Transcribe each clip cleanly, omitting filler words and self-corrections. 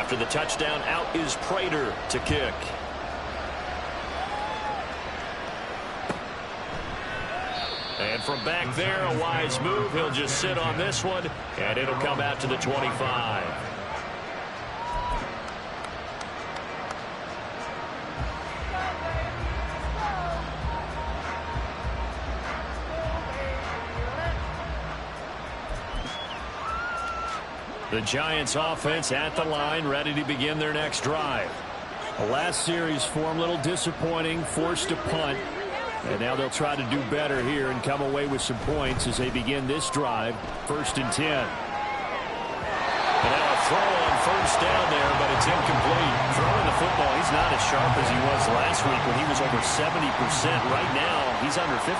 After the touchdown, out is Prater to kick. And from back there, a wise move. He'll just sit on this one, and it'll come out to the 25. The Giants offense at the line, ready to begin their next drive. The last series for them, a little disappointing, forced a punt. And now they'll try to do better here and come away with some points as they begin this drive. 1st and 10. And now a throw on first down there, but it's incomplete. Throwing the football, he's not as sharp as he was last week when he was over 70%. Right now, he's under 50%.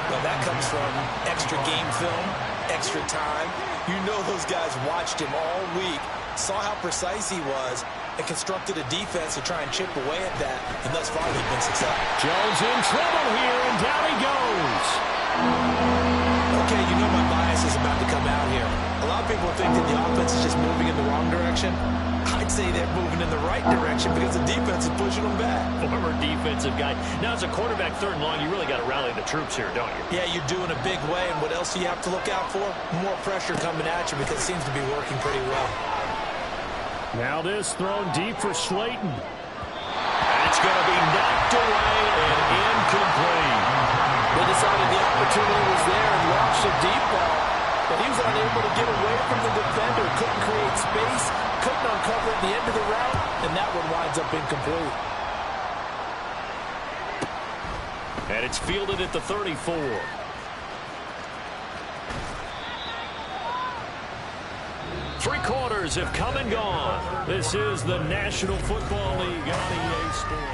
Well, that comes from extra game film, extra time. You know those guys watched him all week, saw how precise he was, and constructed a defense to try and chip away at that, and thus far they've been successful. Jones in trouble here, and down he goes. Okay, you know my bias is about to come out here. A lot of people think that the offense is just moving in the wrong direction. I'd say they're moving in the right direction because the defense is pushing them back. Former defensive guy. Now, as a quarterback, 3rd and long, you really got to rally the troops here, don't you? Yeah, you do in a big way, and what else do you have to look out for? More pressure coming at you because it seems to be working pretty well. Now this thrown deep for Slayton. And it's going to be knocked away and incomplete. They decided the opportunity was there and launched a deep ball, but he was unable to get away from the defender. Couldn't create space, couldn't uncover at the end of the route, and that one winds up incomplete. And it's fielded at the 34. Three quarters have come and gone. This is the National Football League on EA Sports.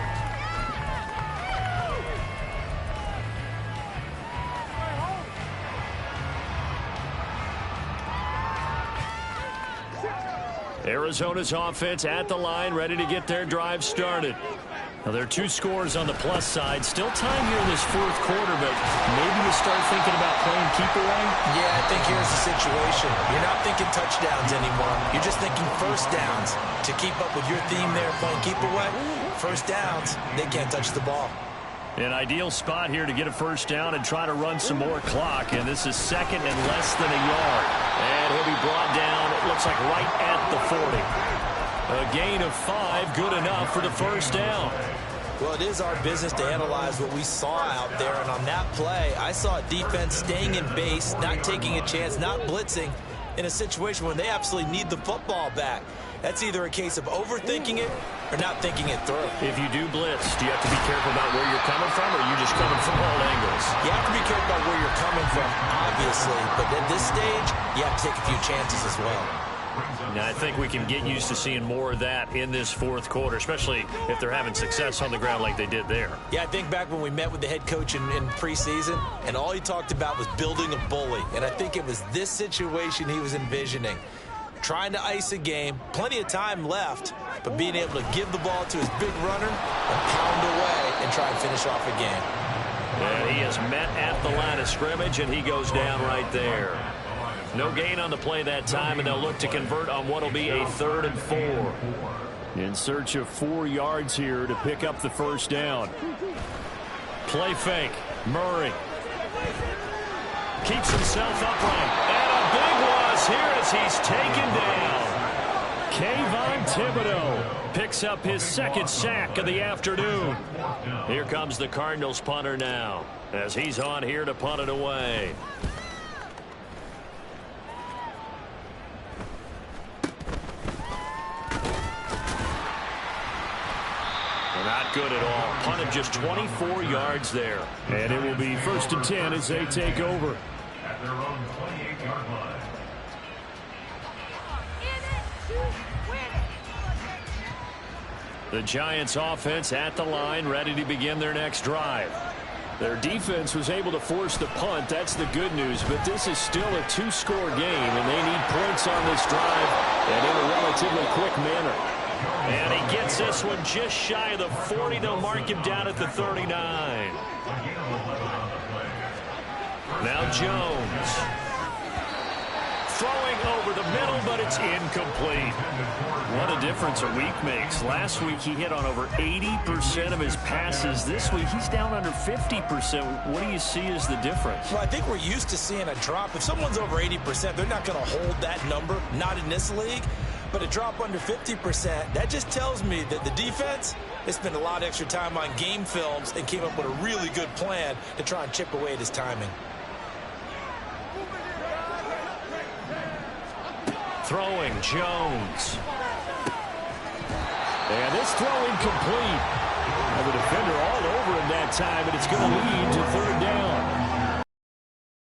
Arizona's offense at the line, ready to get their drive started. Now, there are 2 scores on the plus side. Still time here in this 4th quarter, but maybe you start thinking about playing keep away? Yeah, I think here's the situation. You're not thinking touchdowns anymore. You're just thinking first downs. To keep up with your theme there, playing keep away, first downs, they can't touch the ball. An ideal spot here to get a first down and try to run some more clock. And this is 2nd and less than a yard. And he'll be brought down, it looks like right at the 40. A gain of 5, good enough for the first down. Well, it is our business to analyze what we saw out there, and on that play, I saw a defense staying in base, not taking a chance, not blitzing, in a situation where they absolutely need the football back. That's either a case of overthinking it or not thinking it through. If you do blitz, do you have to be careful about where you're coming from, or are you just coming from all angles? You have to be careful about where you're coming from, obviously, but at this stage, you have to take a few chances as well. Now, I think we can get used to seeing more of that in this 4th quarter, especially if they're having success on the ground like they did there. Yeah, I think back when we met with the head coach in preseason, and all he talked about was building a bully. And I think it was this situation he was envisioning. Trying to ice a game, plenty of time left, but being able to give the ball to his big runner and pound away and try and finish off a game. And he is met at the line of scrimmage, and he goes down right there. No gain on the play that time, and they'll look to convert on what will be a 3rd and 4. In search of 4 yards here to pick up the first down. Play fake. Murray keeps himself upright. And a big loss here as he's taken down. Kayvon Thibodeau picks up his 2nd sack of the afternoon. Here comes the Cardinals punter now as he's on here to punt it away. Not good at all. Punted just 24 yards there. And it will be 1st and 10 as they take over. At their own 28-yard line. The Giants offense at the line, ready to begin their next drive. Their defense was able to force the punt. That's the good news. But this is still a 2-score game, and they need points on this drive and in a relatively quick manner. And he gets this one just shy of the 40. They'll mark him down at the 39. Now Jones. Throwing over the middle, but it's incomplete. What a difference a week makes. Last week he hit on over 80% of his passes. This week he's down under 50%. What do you see as the difference? Well, I think we're used to seeing a drop. If someone's over 80%, they're not going to hold that number, not in this league. But a drop under 50%, that just tells me that the defense has spent a lot of extra time on game films and came up with a really good plan to try and chip away at his timing. Throwing, Jones. And this throw incomplete. And the defender all over him that time, and it's going to lead to third down.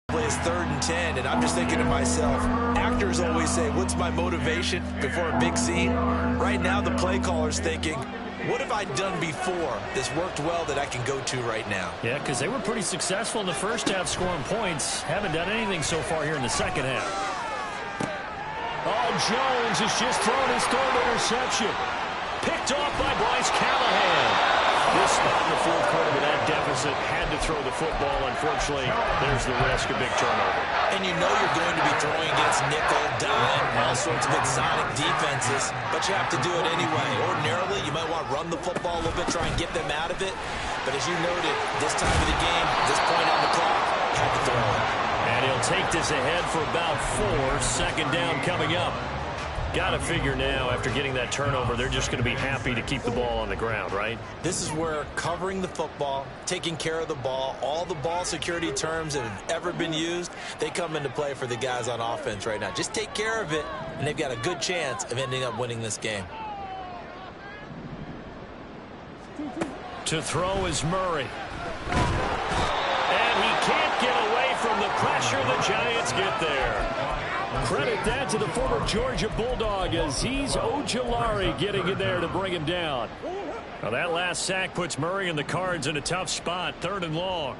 Plays 3rd and 10, and I'm just thinking to myself, actors always say, what's my motivation before a big scene? Right now, the play caller's thinking, what have I done before that's worked well that I can go to right now? Yeah, because they were pretty successful in the first half scoring points. Haven't done anything so far here in the second half. Oh, Jones has just thrown his 3rd interception. Picked off by Bryce Callahan. This spot in the 4th quarter with that deficit had to throw the football. Unfortunately, there's the risk of big turnover. And you know you're going to be throwing against nickel, dime, all sorts of exotic defenses, but you have to do it anyway. Ordinarily, you might want to run the football a little bit, try and get them out of it. But as you noted, this time of the game, this point on the clock, had to throw it. And he'll take this ahead for about 4. Second down coming up. Got to figure now, after getting that turnover, they're just going to be happy to keep the ball on the ground, right? This is where covering the football, taking care of the ball, all the ball security terms that have ever been used, they come into play for the guys on offense right now. Just take care of it, and they've got a good chance of ending up winning this game. To throw is Murray. And he can't get away from the pressure. The Giants get there. Credit that to the former Georgia Bulldog as he's Ojulari getting in there to bring him down. Now that last sack puts Murray and the Cards in a tough spot, 3rd and long.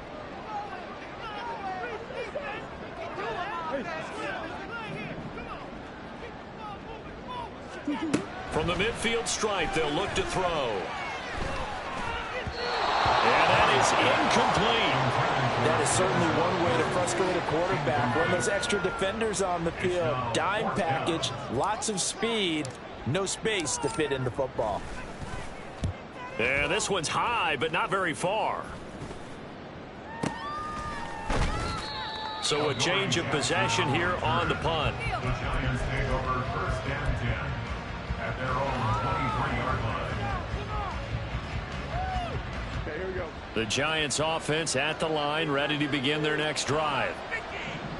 From the midfield stripe, they'll look to throw. And that is incomplete. That is certainly one way to frustrate a quarterback. Run those extra defenders on the field. Dime package, lots of speed, no space to fit in the football. Yeah, this one's high, but not very far. So a change of possession here on the punt. The Giants take over 1st and 10 at their own 23-yard line. The Giants offense at the line, ready to begin their next drive.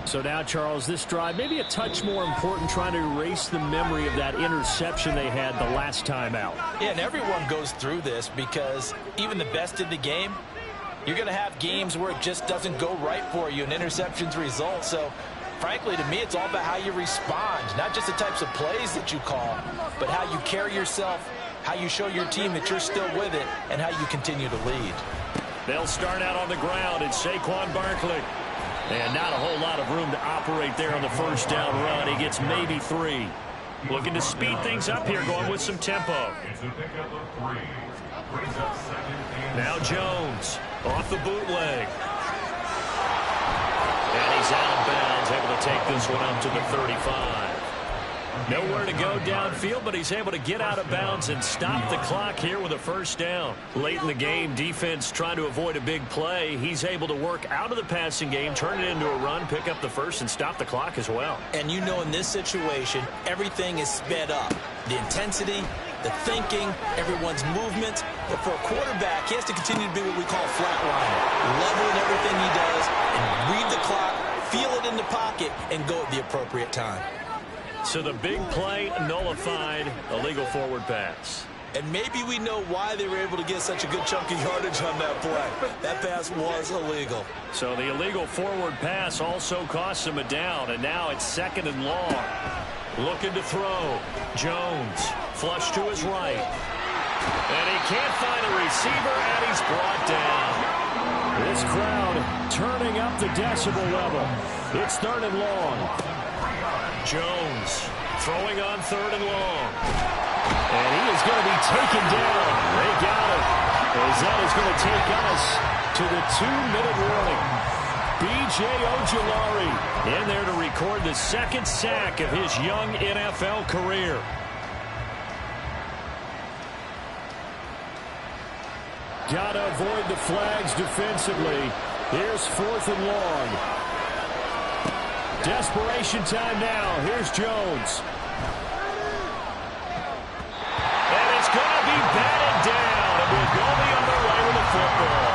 So now, Charles, this drive maybe a touch more important, trying to erase the memory of that interception they had the last time out. Yeah, and everyone goes through this because even the best in the game, you're going to have games where it just doesn't go right for you and interceptions result. So, frankly, to me, it's all about how you respond, not just the types of plays that you call, but how you carry yourself, how you show your team that you're still with it, and how you continue to lead. They'll start out on the ground. It's Saquon Barkley. And not a whole lot of room to operate there on the first down run. He gets maybe 3. Looking to speed things up here, going with some tempo. Now Jones off the bootleg. And he's out of bounds, able to take this one up to the 35. Nowhere to go downfield, but he's able to get out of bounds and stop the clock here with a first down. Late in the game, defense trying to avoid a big play. He's able to work out of the passing game, turn it into a run, pick up the first, and stop the clock as well. And you know in this situation, everything is sped up. The intensity, the thinking, everyone's movement. But for a quarterback, he has to continue to be what we call a flatliner. Level in everything he does and read the clock, feel it in the pocket, and go at the appropriate time. So the big play nullified, illegal forward pass. And maybe we know why they were able to get such a good chunk of yardage on that play. That pass was illegal. So the illegal forward pass also cost him a down, and now it's 2nd and long. Looking to throw. Jones, flush to his right. And he can't find a receiver, and he's brought down. This crowd turning up the decibel level. It's 3rd and long. Jones throwing on 3rd and long. And he is going to be taken down. They got him. As that is going to take us to the 2-minute warning. B.J. Ojulari in there to record the 2nd sack of his young NFL career. Gotta avoid the flags defensively. Here's 4th and long. Desperation time now. Here's Jones. And it's going to be batted down. And we'll go the other way with the football.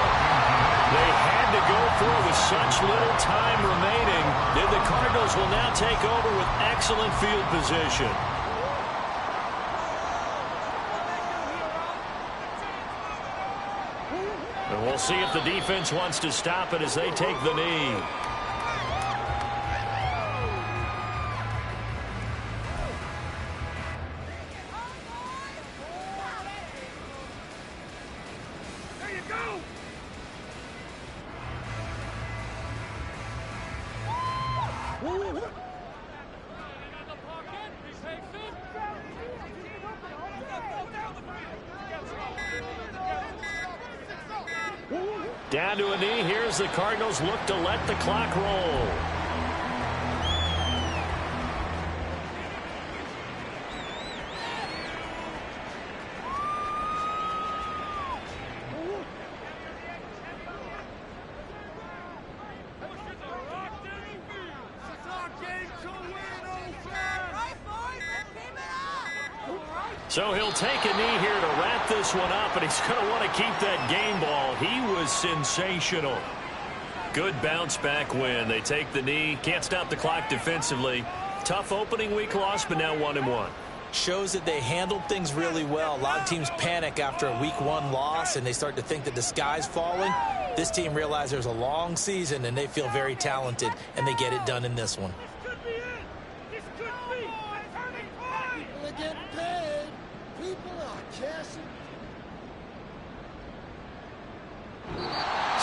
They had to go for it with such little time remaining. And the Cardinals will now take over with excellent field position. And we'll see if the defense wants to stop it as they take the knee. There you go! Down to a knee. Here's the Cardinals look to let the clock roll. So he'll take a knee here to wrap this one up, and he's going to want to keep that game ball. He was sensational. Good bounce back win. They take the knee. Can't stop the clock defensively. Tough opening week loss, but now 1-1. Shows that they handled things really well. A lot of teams panic after a week 1 loss, and they start to think that the sky's falling. This team realized there's a long season, and they feel very talented, and they get it done in this one.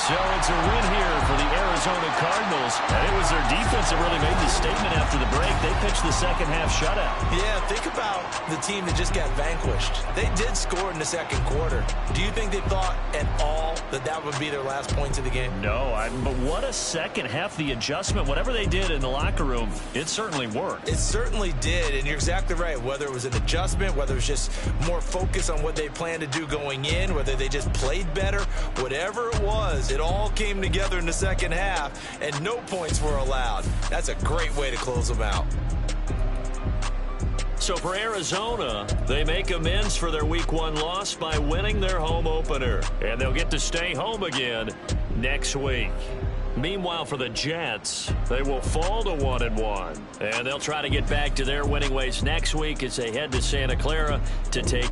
So it's a win here for the Arizona Cardinals. And it was their defense that really made the statement after the break. They pitched the second half shutout. Yeah, think about the team that just got vanquished. They did score in the second quarter. Do you think they thought at all that that would be their last points of the game? No, but what a second half. The adjustment, whatever they did in the locker room, it certainly worked. It certainly did, and you're exactly right. Whether it was an adjustment, whether it was just more focus on what they planned to do going in, whether they just played better, whatever it was, it all came together in the second half, and no points were allowed. That's a great way to close them out. So for Arizona, they make amends for their week 1 loss by winning their home opener. And they'll get to stay home again next week. Meanwhile, for the Jets, they will fall to 1-1. And they'll try to get back to their winning ways next week as they head to Santa Clara to take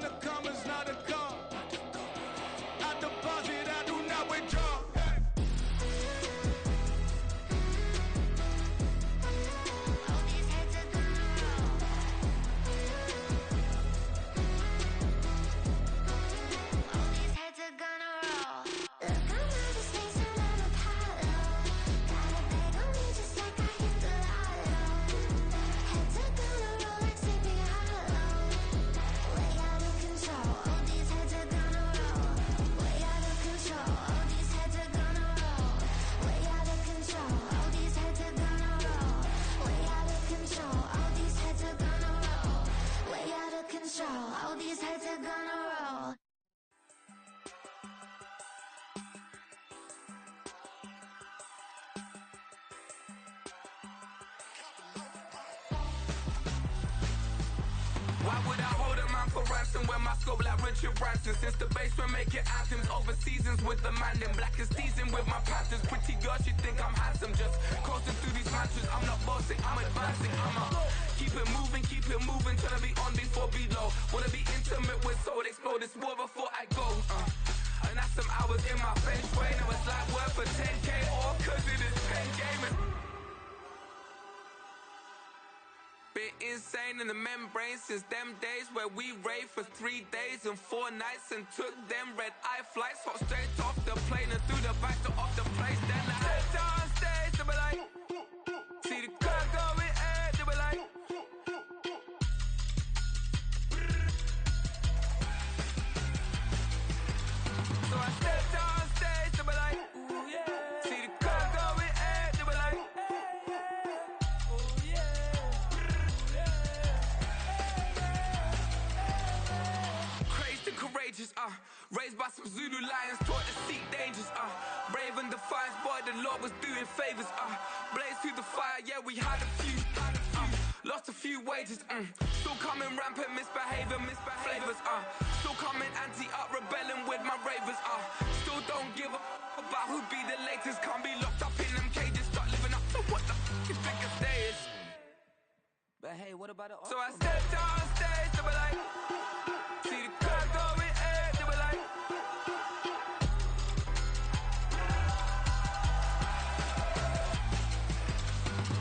the commas, not a car. I deposit, I do not withdraw. All these heads are gonna roll. Why would I hold a man for ransom when my scope like Richard Branson? Since the basement making anthems over seasons with the man in black is teasing with my patterns. Pretty girl, she think I'm handsome. Just coasting through these mantras. I'm not bossing, I'm advancing. Keep it moving, trying to be on before below. Wanna be intimate with soul, explode this war before I go. And that's some hours in my bench way. Now it's like work for 10K, all cause it is pen gaming. Been insane in the membrane since them days where we raved for 3 days and 4 nights and took them red-eye flights. Hot straight off the plane and through the back door of the place. Then I head down stage, they be like, see the crowd going air, they be like, so I step down stage, they be like, ooh yeah, see the crowd going air, they be like, ooh yeah. Courageous, raised by some Zulu lions, taught to seek dangers, brave and defiant, boy, the Lord was doing favors, blaze through the fire, yeah, we had a few, lost a few wages, still coming rampant, misbehaving, flavors, still coming anti-up, rebelling with my ravers, still don't give a about who be the latest, can't be locked up in them cages, start living up to what the you think a day is. But hey, what about the So I stepped on stage, they be like, see the crowd going air, they be like,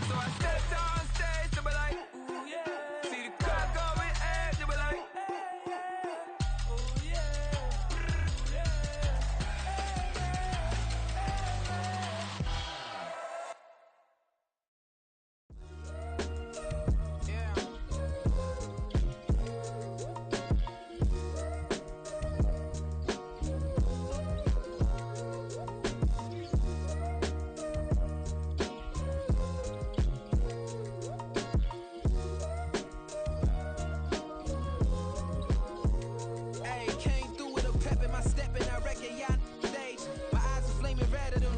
so I stepped on stage, they be like, ooh yeah, see the crowd going air, they be like, ooh yeah,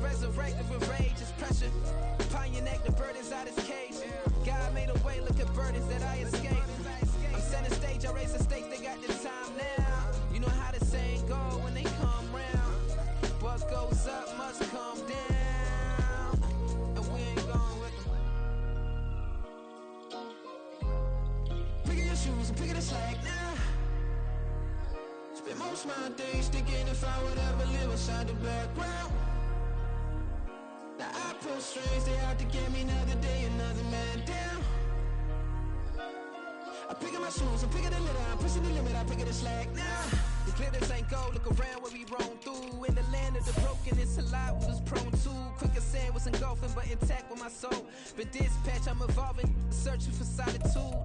resurrected with rage is pressure. Upon your neck, the burden's out his cage. God made a way, look at burdens that I escaped. I'm setting stage, I raise the stakes, they got the time now. You know how the saying go when they come round. What goes up must come down. And we ain't going with them. Picking your shoes and picking the slack now. Spend most of my days thinking if I would ever live inside the background. Now I pull strings, they out to get me another day, another man down. I'm picking my shoes, I'm picking the litter, I'm pushing the limit, I'm picking the slack now. The clear this ain't gold, look around where we roam through. In the land of the broken, it's a lot we was prone to. Quicker sand was engulfing, but intact with my soul. Been dispatched, I'm evolving, searching for solitude.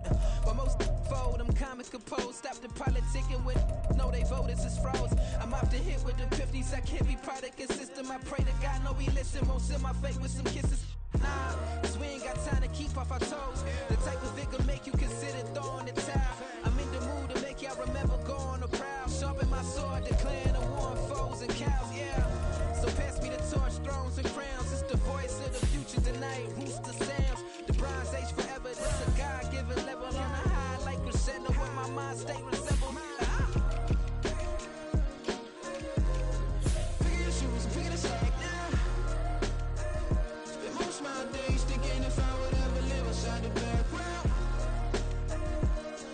While most fold, I'm comic composed. Stop the politicking with no, they voters is frauds. I'm off the hit with the 50s, I can't be product and system. I pray to God, no, we listen, won't send my fate with some kisses. Nah, cause we ain't got time to keep off our toes. The type of vigor make you consider throwing the towel. I'm in the mood to make y'all remember going to proud. Sharpen my sword, declaring the war on foes and cows, yeah. So pass me the torch, thrones and crowns. It's the voice of the future tonight, rooster sounds. The Bronze Age forever, this a God-given level on a high like crescendo when my mind state resemble. Pick your shoes and pick the slack now. Spend most of my days thinking if I would ever live inside the background.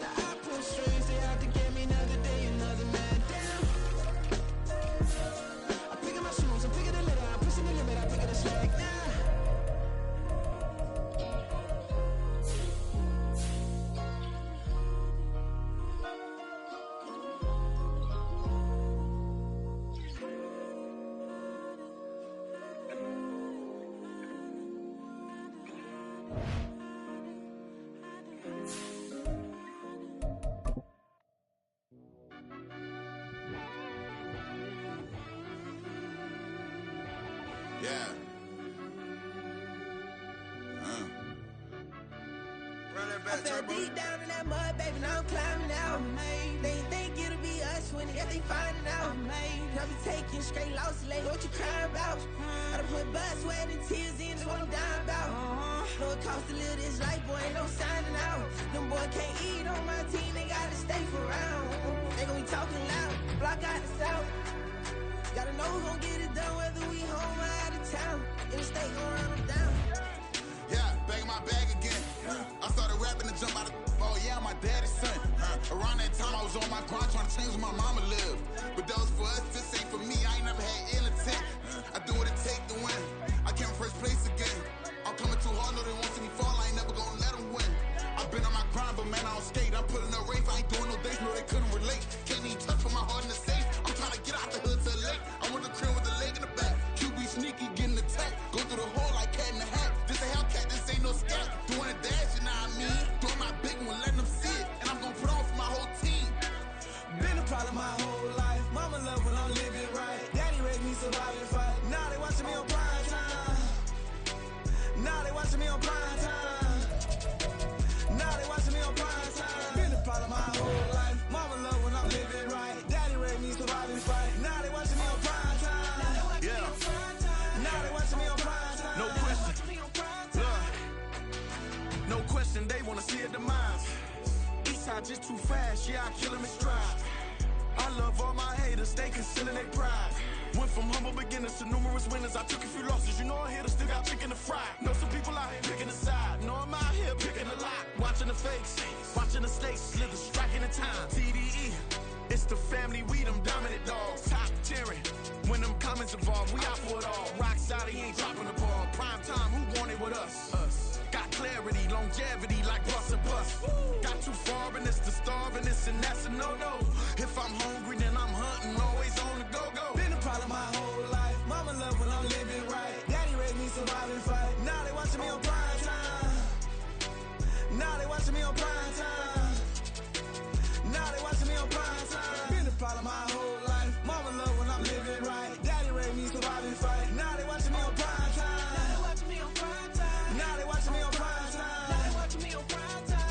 Now I pull strings, they out to get me another day, Yeah. I fell deep down in that mud, baby, now I'm climbing out. They think it'll be us when they finding out. I be taking straight losses, lady, what you crying about? I done put blood, sweat, and tears in, that's what I'm dying about. Know it costs to live this life, boy, ain't no signing out. Them boys can't eat on my team, they gotta stay for round. They gon' be talking loud, block out the south. Gotta know who gon' get it done, whether we home or out of town. In the state, gon' run them down. Yeah, back in my bag again. I started rapping and jump out of oh yeah, my daddy's son. Around that time I was on my grind trying to change where my mama lived. But that was for us, this ain't for me. I ain't never had ill intent. I do what it take to win. I came first place again. I'm coming too hard, no they won't see me fall. I ain't never gonna let them win. I've been on my grind, but man I don't skate. I'm putting up race, I ain't doing no dates, no they couldn't relate. Can't even touch for my heart in the safe. I'm trying to get out the hood to the lake. I want the crib with the leg in the back. QB sneaky, getting attacked. Go through the hole like cat in the hat. This a Hellcat, this ain't no scat. Doing a dash, you know what I mean? Doing my big one, letting them see it. And I'm gonna put on for my whole team. Been a problem my whole life. Mama love when I'm living right. Daddy raised me survive and fight. Now they watching me on prime time. Now they watching me on prime time. Now they watching me on prime time. Been a problem my whole life. Mama love when I'm living right. Daddy raised me survive and fight. Now they watching me on prime time. Yeah. Now they watching me on prime time. No question. No question, they wanna see a demise. Eastside just too fast, yeah, I kill them in stride. I love all my haters, they concealing their pride. Went from humble beginners to numerous winners. I took a few losses, you know I hit her, still got chicken to fry. Know some people out here picking a side, know I'm out here picking a lot. Watching the fakes, watching the stakes, slither, striking the time. TDE, it's the family, we them dominant dogs. Top tiering, when them comments involved, we out for it all. Rock solid, he ain't dropping the ball. Prime time, who want it with us? Got clarity, longevity like bus and bus. Got too far and it's the starving, this and that's a no-no. If I'm hungry, then I'm hunting, always on the go-go. Been a problem my whole life. Mama love when I'm living right. Daddy raised me survive and fight. Now they watching me on prime time. Now they watching me on prime time. Now they watching me on prime time. Been a problem my whole life. Mama love when I'm living right. Daddy raised me survive and fight. Now they watching me on prime time. Now they watching me on prime time. Now they watching me on prime time. Now they watching me on prime time.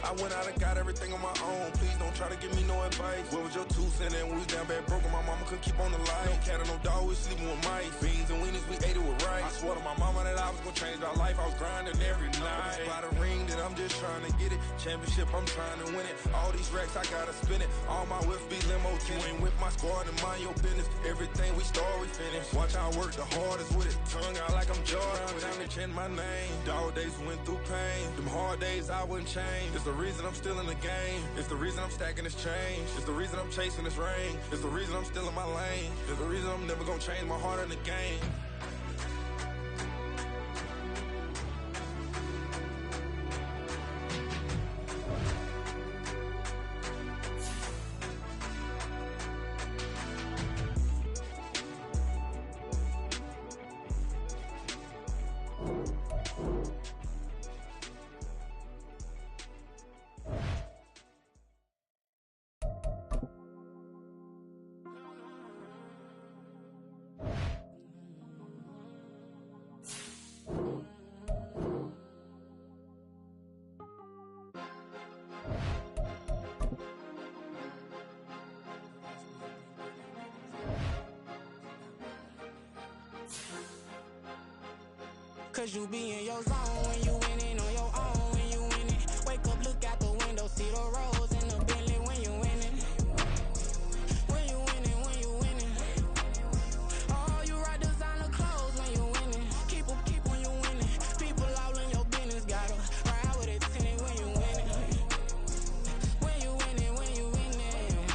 I went out and got everything on my own. Please don't try to give me no advice. What was your 2 cents? And we was down bad broke and my mama couldn't keep on the light. No cat or no dog, we sleeping with mice. Beans and weenies, we ate it with rice. I swore to my mama that I was gonna change my life. I was grinding every night. By the ring that I'm just trying to get it. Championship, I'm trying to win it. All these racks, I gotta spin it. All my whips be limos. You ain't with my squad and mind your business. Everything we start, we finish. Watch how I work the hardest with it. Tongue out like I'm Jordan. Time to change my name. Dog days went through pain. Them hard days I wouldn't change. It's the reason I'm still in the game. It's the reason I'm stacking this change. It's the reason I'm chasing this rain. It's the reason I'm still in my lane. It's the reason I'm never gonna change my heart in the game. Cause you be in your zone when you winning on your own when you winning. Wake up, look out the window, see the rose in the Bentley when you winning. When you winning, when you winning. Oh, you ride designer clothes when you winning. Keep when you winning. People all in your business, gotta ride with it tinted when you winning. When you winning, when you winning.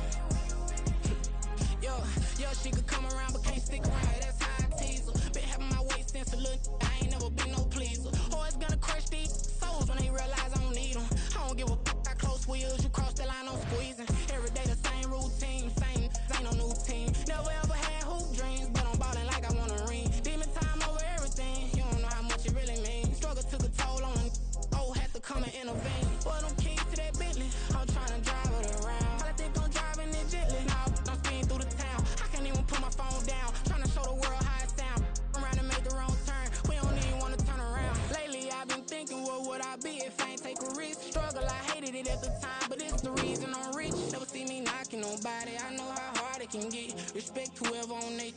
Yo, she could come around but can't stick around, that's how I tease her. Been having my waist since a little, I ain't never been no pleaser. Always gonna crush these souls when they realize I don't need them. I don't give a f*** how close we is, you asking nobody. I know how hard it can get. Respect whoever on they,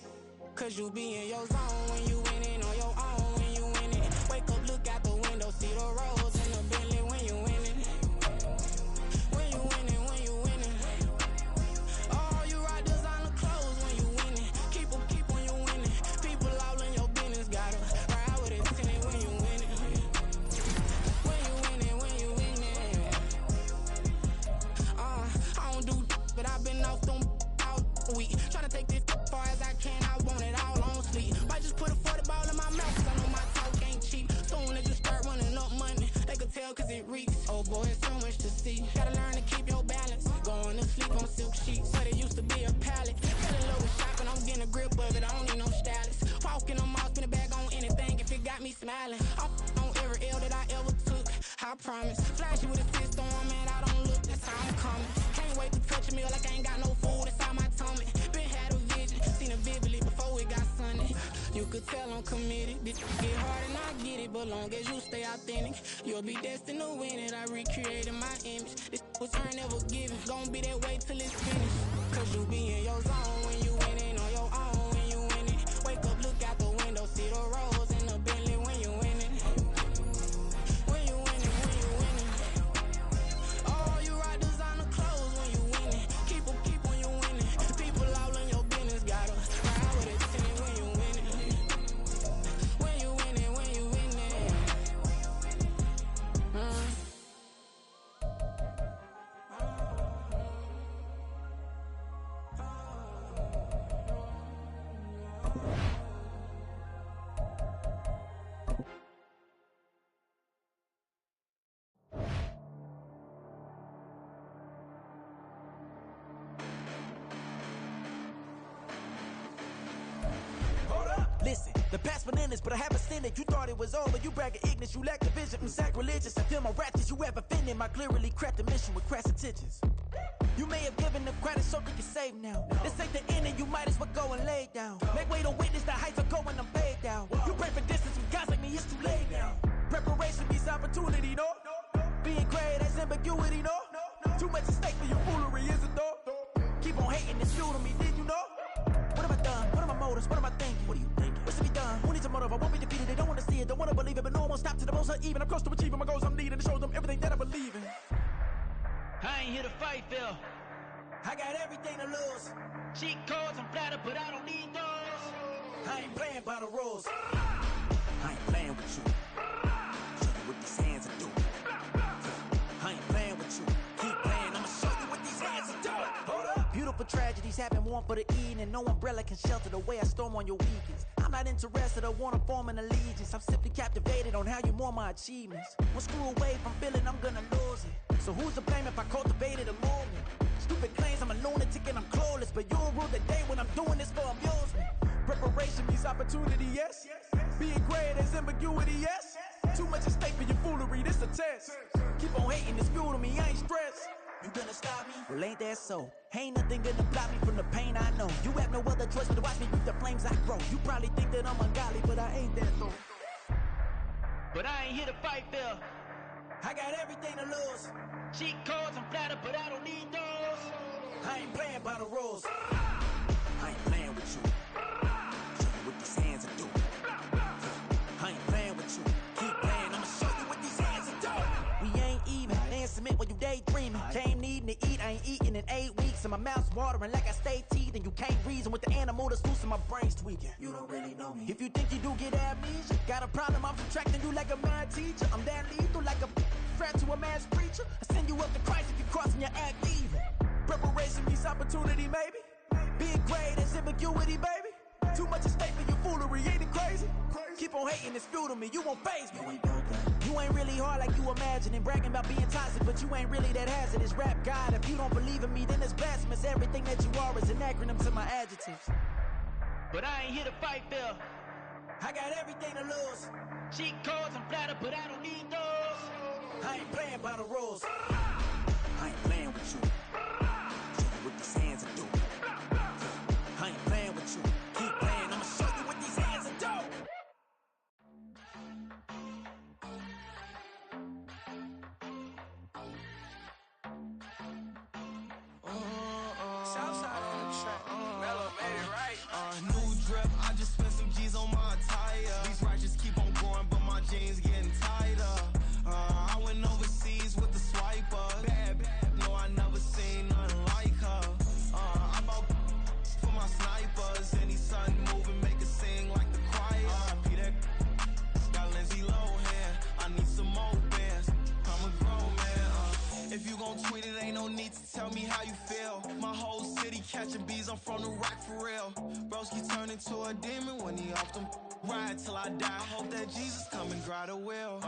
cause you be in your zone when you winning on your own. When you winning, wake up, look out the window, see the roads in the Bentley when you winning. When you winning, when you winning. Oh, you rock designer clothes when you winning. Keep when you winning. People all in your business, gotta ride with it, tenant when you winning. When you winning, when you winning. I don't do, but I've been off them all week. Tryna take this far as I can, I want it all on sleep. Might just put a 40 ball in my mouth, cause I know my talk ain't cheap. Soon as you start running up money, they could tell cause it reeks. Oh boy, it's so much to see. Gotta learn to keep your balance. Going to sleep on silk sheets, but it used to be a pallet. Fell in love with shopping, I'm getting a grip of it, I don't need no stylist. Walking on mouth, spin a bag on anything if it got me smiling. I'm on every L that I ever took, I promise. Flashy with a system, man, I don't look, that's how I'm coming. Can't wait to touch a meal like I ain't got no food inside my tummy. Been had a vision, seen it vividly before it got sunny. You could tell I'm committed. This get hard and I get it, but long as you stay authentic, you'll be destined to win it. I recreated my image. This was earned, never given. Gonna be that way till it's finished. Cause you be in your zone when you winning on your own. When you winning, wake up, look out the window, see the roads in the Bentley when you winning. When you winning, when you winning. Oh, you rock designer clothes when you winning. Keep when you winning. People all in your business, gotta ride with it, tenant when you winning. When you winning, when you winning. Listen, the past bananas, but I haven't seen it. You thought it was over, you bragging ignorance, you lack the vision. I'm sacrilegious, I feel my ratchets, you have offended my clearly crafted mission with crass intentions. You may have given the credit so you can save now. This ain't the end and you might as well go and lay down. Make way to witness the heights are going, I'm paid down. You pray for distance with guys like me, it's too late now. Preparation means opportunity, no? Being great, that's ambiguity, no? Too much at stake for your foolery, is it though? Keep on hating, it's fuel to me, did you know? What have I done? What are my motives? What am I thinking? What are you thinking? What's to be done? Who needs a motive? I won't be defeated. They don't want to see it, don't want to believe it, but no one won't stop to the most even. I'm close to achieving my goals. I'm needing to show them everything that I believe in. I ain't here to fight, Phil. I got everything to lose. Cheat codes, I'm flattered, but I don't need those. I ain't playing by the rules. I ain't playing with you. Show you what these hands are doing. I ain't playing with you. Keep playing, I'ma show you what these hands are doing. Hold up. Beautiful tragedies happen, one for the evening, and no umbrella can shelter the way I storm on your weekends. I'm not interested, I wanna form an allegiance. I'm simply captivated on how you more my achievements. One screw away from feeling I'm gonna lose it. So who's to blame if I cultivated a movement? Stupid claims I'm a lunatic and I'm clueless, but you'll rule the day when I'm doing this for amusement. Preparation means opportunity, yes. Being great is ambiguity, yes. Too much at stake for your foolery, this a test. Keep on hating, it's fuel to me, I ain't stressed. You gonna stop me? Well, ain't that so? Ain't nothing gonna block me from the pain I know. You have no other choice but to watch me reap the flames I grow. You probably think that I'm ungodly, but I ain't that though. But I ain't here to fight, Phil. I got everything to lose. Cheat codes, I'm flattered, but I don't need those. I ain't playing by the rules. I ain't playing with you. Show you what these hands are doing. I ain't playing with you. Keep playing, I'ma show you what these hands are doing. We ain't even. They ain't submit when you daydreaming. Came needing to eat, I ain't eating in 8 weeks. And my mouth's watering like I stay teething. You can't reason with the animal that's loose and my brain's tweaking. You don't really know me. If you think you do get amnesia, got a problem, I'm subtracting you like a mad teacher. I'm that lethal like a threat to a mass preacher. I send you up to Christ if you crossing your act evil. Preparation means opportunity, maybe. Being great is ambiguity, baby. Too much at stake for your foolery, ain't it crazy? Keep on hating, it's fuel to me, you won't faze me. You ain't really hard like you imagine and bragging about being toxic, but you ain't really that hazardous. Rap God, if you don't believe in me, then it's blasphemous. Everything that you are is an acronym to my adjectives. But I ain't here to fight, Phil. I got everything to lose. Cheat codes, I'm flattered, but I don't need those. I ain't playing by the rules. I ain't playing with you. Show you what these hands are doing. I ain't playing with you. Keep playing, I'ma show you what these hands are doing. catching bees, I'm from the rock for real. Broski turn into a demon when he off them. Ride till I die. I hope that Jesus come and grab the wheel.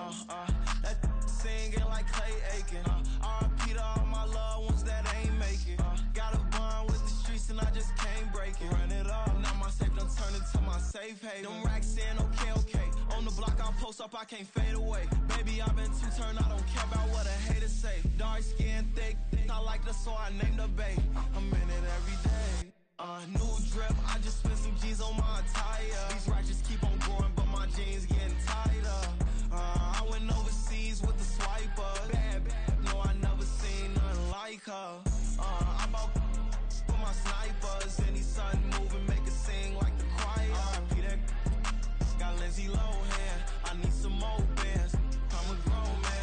That singing like Clay Aiken. R.I.P. to all my loved ones that ain't make it. Got a bond with the streets and I just can't break it. Run it up, now my safe done turned into my safe haven. Them racks in, okay. On the block I post up, I can't fade away. Baby, I've been too turned, I don't care about what a hater say. Dark skin, thick, I like the so I named the bae. I'm in it every day. New drip, I just spent some G's on my attire. These racks just keep on growing, but my jeans getting tighter. I went overseas with the swiper. Bad, no, I never seen nothing like her. I bought for my snipers. Any sun moving, make it sing like the choir. R.I.P. that got Lindsay Lohan. I need some more bands. I'm a grown man.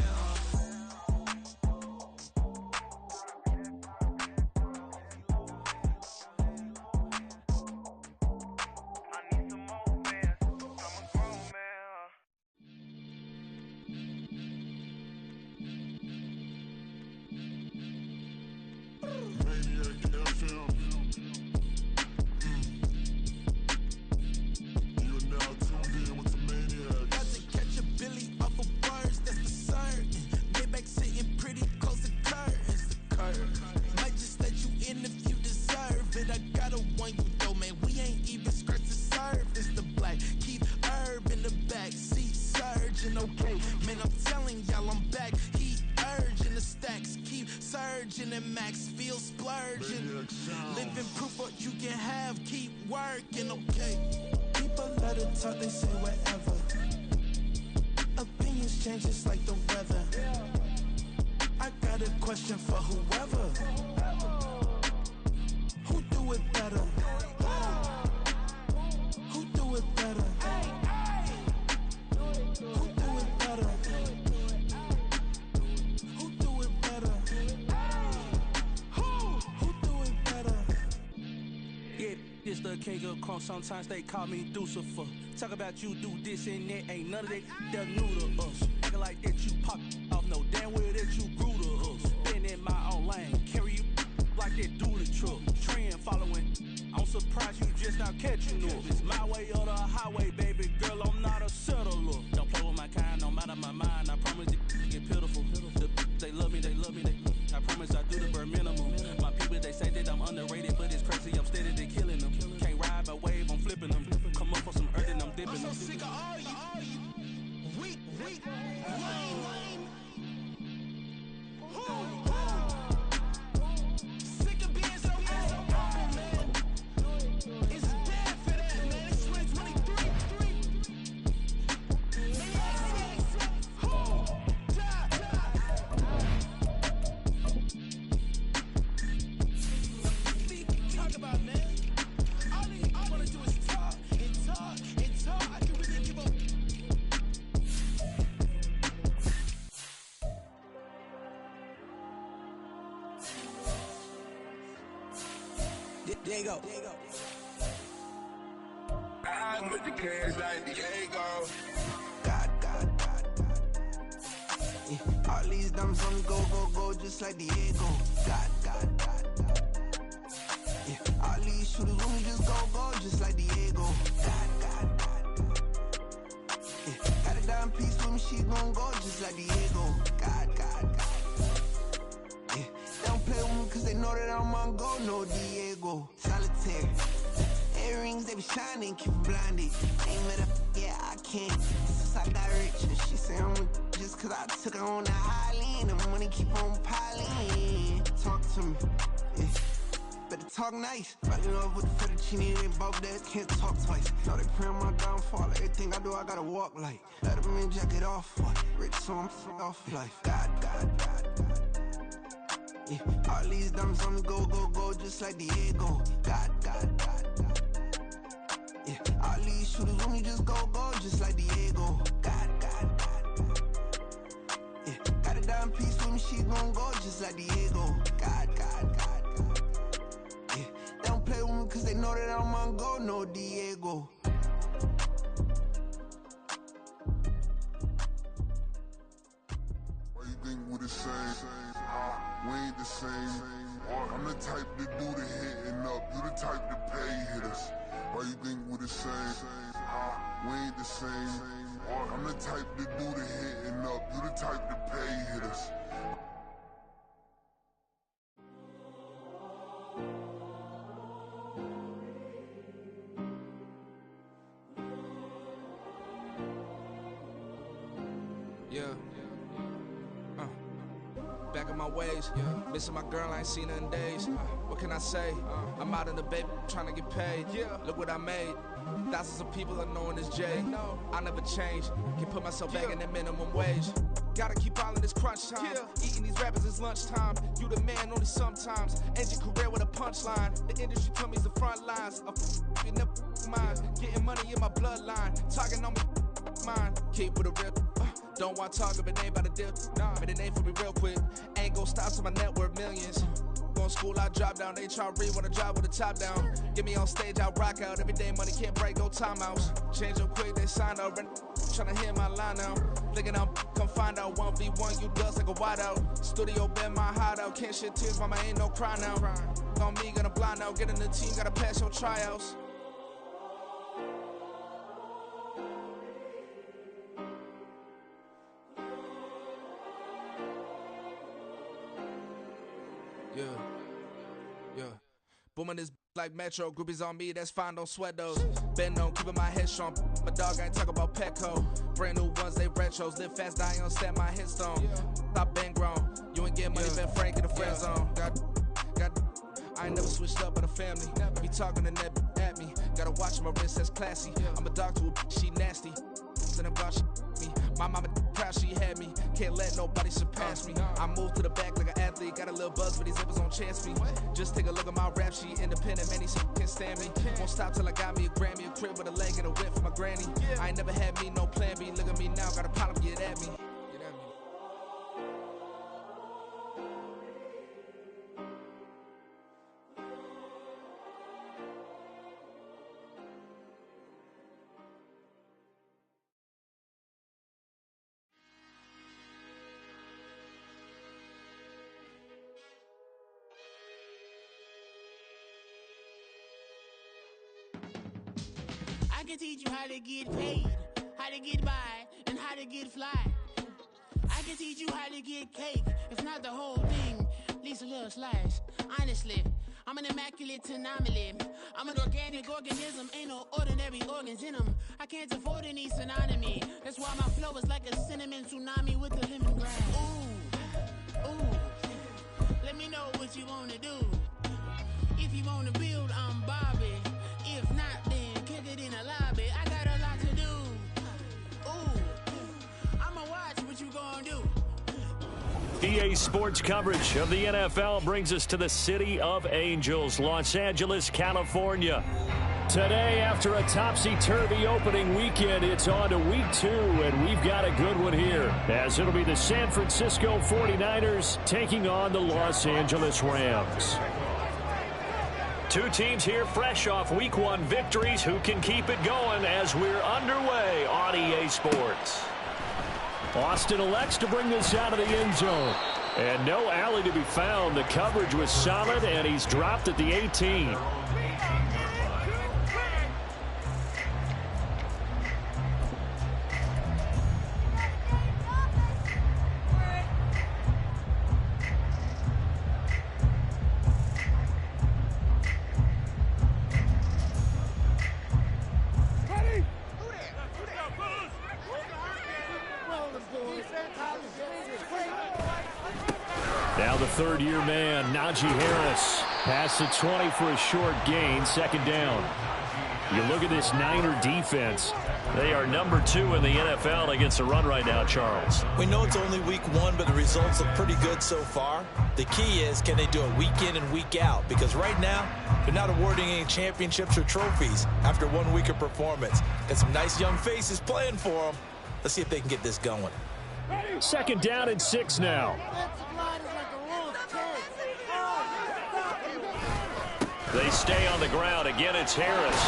Living proof what you can have, keep working, okay. People let it talk, they say whatever. Opinions change just like the weather. I got a question for whoever. Who do it better? Who do it better? Who do it better? Who do it better? It's the king of crunk, sometimes they call me Lucifer. Talk about you do this and that, ain't none of that, they're new to us. Acting like that you pop off, no damn well that you grew to us. Been in my own lane, carry you like that do the truck. Trend following, I'm surprised you just not catching up. It's my way or the highway, baby girl, I'm not a settler. Don't play with my kind, no matter my mind, I promise it get pitiful. They love me, they love me, they love me. I promise I do the bare minimum. My people, they say that I'm underrated, but it's crazy, I'm steady, they killing them. Can't ride my wave, I'm flipping them. Come up for some earth and I'm dipping them. I'm so sick of all you weak, lame. Sick of being so open, man. It's dead for that, man. It's 2023. Talk about, man. All I wanna do is talk and talk and talk. I can really give up. There you go. I'm with the cash like Diego. God. Yeah. All these diamonds on me go, just like Diego. God. Yeah. All these shooters on me just go, just like Diego. God. Yeah. Got a dime piece with me, she gon' go just like Diego. God. Yeah. They don't play with me cause they know that I'm on go, no Diego. Solitaire. Earrings, they be shining, keep blinded. Ain't met up, yeah, I can't. Since I got rich, and she say I'm just cause I took her on the island. The money keep on piling. Talk to me, yeah. Better talk nice. Fell in love with the fettuccine, they both days, can't talk twice. Now they pray on my downfall, everything I do, I gotta walk like. Let them in, jacket off, what? Rich, so I'm off life. God. Yeah. All these diamonds on me go, just like Diego. God. Yeah. All these shooters on me just go, just like Diego. God. Yeah. Got a dime piece with me, she gon' go just like Diego. God. Yeah. They don't play with me cause they know that I'm on go, no Diego. Why you think we the same? We ain't the same. I'm the type to do the hitting up, type to pay hitters. Why you think we the same? We ain't the same. I'm the type to do the hitting up. You the type to pay hitters. Back on my ways, missing my girl, I ain't seen her in days. What can I say? I'm out in the baby, trying to get paid. Look what I made. Thousands of people are knowing this Jay. I never change. Can put myself back in that minimum wage. Gotta keep all of this crunch time. Eating these rappers is lunchtime. You the man only sometimes. End your career with a punchline. The industry told me the front lines. You never mind. Getting money in my bloodline. Talking on me, mine. Keep with a real. Don't want to talk if it ain't about a deal. Made a name for me real quick. Ain't gon' stop till my net worth millions. Going school, I drop down. They try to read when I drive with the top down. Get me on stage, I rock out. Every day money can't break, no timeouts. Change up quick, they sign up. Tryna hear my line now. Thinking I'm come find out 1v1, you dust like a wideout. Studio been my hideout. Can't shed tears, mama ain't no cry now. On me, gonna blind out. Get in the team, gotta pass your tryouts. Booming this like Metro, groupies on me, that's fine, don't sweat those. Been on, keeping my head strong. My dog ain't talking about Petco. Brand new ones, they retros. Live fast, die on, stand my headstone. Stop been grown. You ain't getting money, been Frank in the friend zone. I ain't never switched up on the family. Be talking to that at me. Gotta watch my wrist, that's classy. I'm a dog to a she nasty. Then I'm gone, she me. My mama proud she had me. Can't let nobody surpass me. I move to the back like an athlete. Got a little buzz, but these zippers don't chance me. Just take a look at my rap sheet. Independent, man, these can't stand me. Won't stop till I got me a Grammy, a crib with a leg and a whip for my granny. I ain't never had me no plan B. Look at me now, got a problem, get at me. I can teach you how to get paid, how to get by, and how to get fly. I can teach you how to get cake, if not the whole thing, at least a little slice. Honestly, I'm an immaculate anomaly. I'm an organic organism, ain't no ordinary organs in them. I can't afford any synonymy. That's why my flow is like a cinnamon tsunami with the lemongrass. Ooh, ooh, let me know what you wanna do. If you wanna build, I'm Bobby. If not, then kick it in the lobby. I got a lot to do. Ooh, I'ma watch what you gonna do. EA Sports coverage of the NFL brings us to the City of Angels, Los Angeles, California. Today, after a topsy-turvy opening weekend, it's on to week 2, and we've got a good one here, as it'll be the San Francisco 49ers taking on the Los Angeles Rams. Two teams here fresh off week 1 victories. Who can keep it going as we're underway on EA Sports? Austin elects to bring this out of the end zone. And no alley to be found. The coverage was solid, and he's dropped at the 18. Now the third-year man, Najee Harris, past the 20 for a short gain, second down. You look at this Niner defense. They are number 2 in the NFL against the run right now, Charles. We know it's only week 1, but the results look pretty good so far. The key is, can they do it week in and week out? Because right now, they're not awarding any championships or trophies after 1 week of performance. Got some nice young faces playing for them. Let's see if they can get this going. Second down and 6 now. They stay on the ground. Again, it's Harris.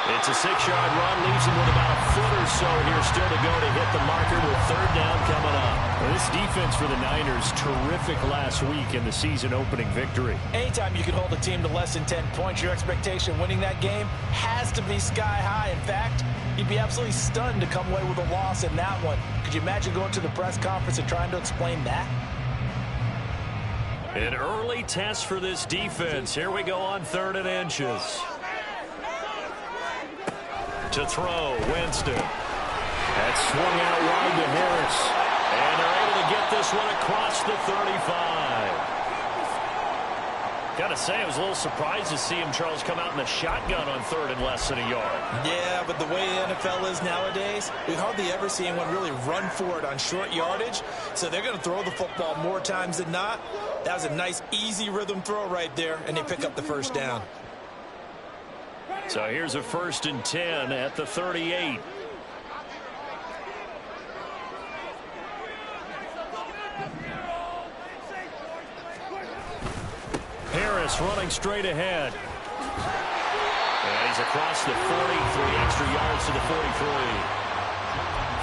It's a 6-yard run, leaves him with about a foot or so here still to go to hit the marker with 3rd down coming up. Well, this defense for the Niners, terrific last week in the season-opening victory. Anytime you can hold a team to less than 10 points, your expectation winning that game has to be sky high. In fact, you'd be absolutely stunned to come away with a loss in that one. Could you imagine going to the press conference and trying to explain that? An early test for this defense. Here we go on 3rd and inches. To throw, Winston. That's swung out wide to Harris. And they're able to get this one across the 35. Got to say, I was a little surprised to see him, Charles, come out in the shotgun on 3rd and less than a yard. Yeah, but the way the NFL is nowadays, we hardly ever see anyone really run for it on short yardage. So they're going to throw the football more times than not. That was a nice, easy rhythm throw right there, and they pick up the 1st down. So here's a 1st and 10 at the 38. Harris running straight ahead. And he's across the 40, 3 extra yards to the 43.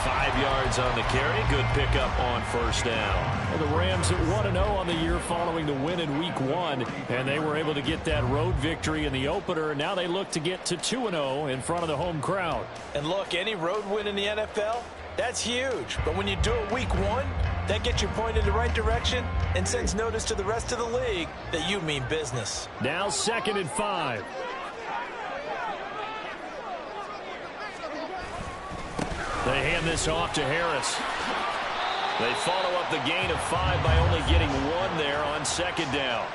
5 yards on the carry. Good pickup on 1st down. Well, the Rams at 1-0 on the year following the win in Week 1. And they were able to get that road victory in the opener. And now they look to get to 2-0 in front of the home crowd. And look, any road win in the NFL, that's huge. But when you do it Week 1, that gets you pointed in the right direction and sends notice to the rest of the league that you mean business. Now 2nd and 5. They hand this off to Harris. They follow up the gain of 5 by only getting 1 there on 2nd down.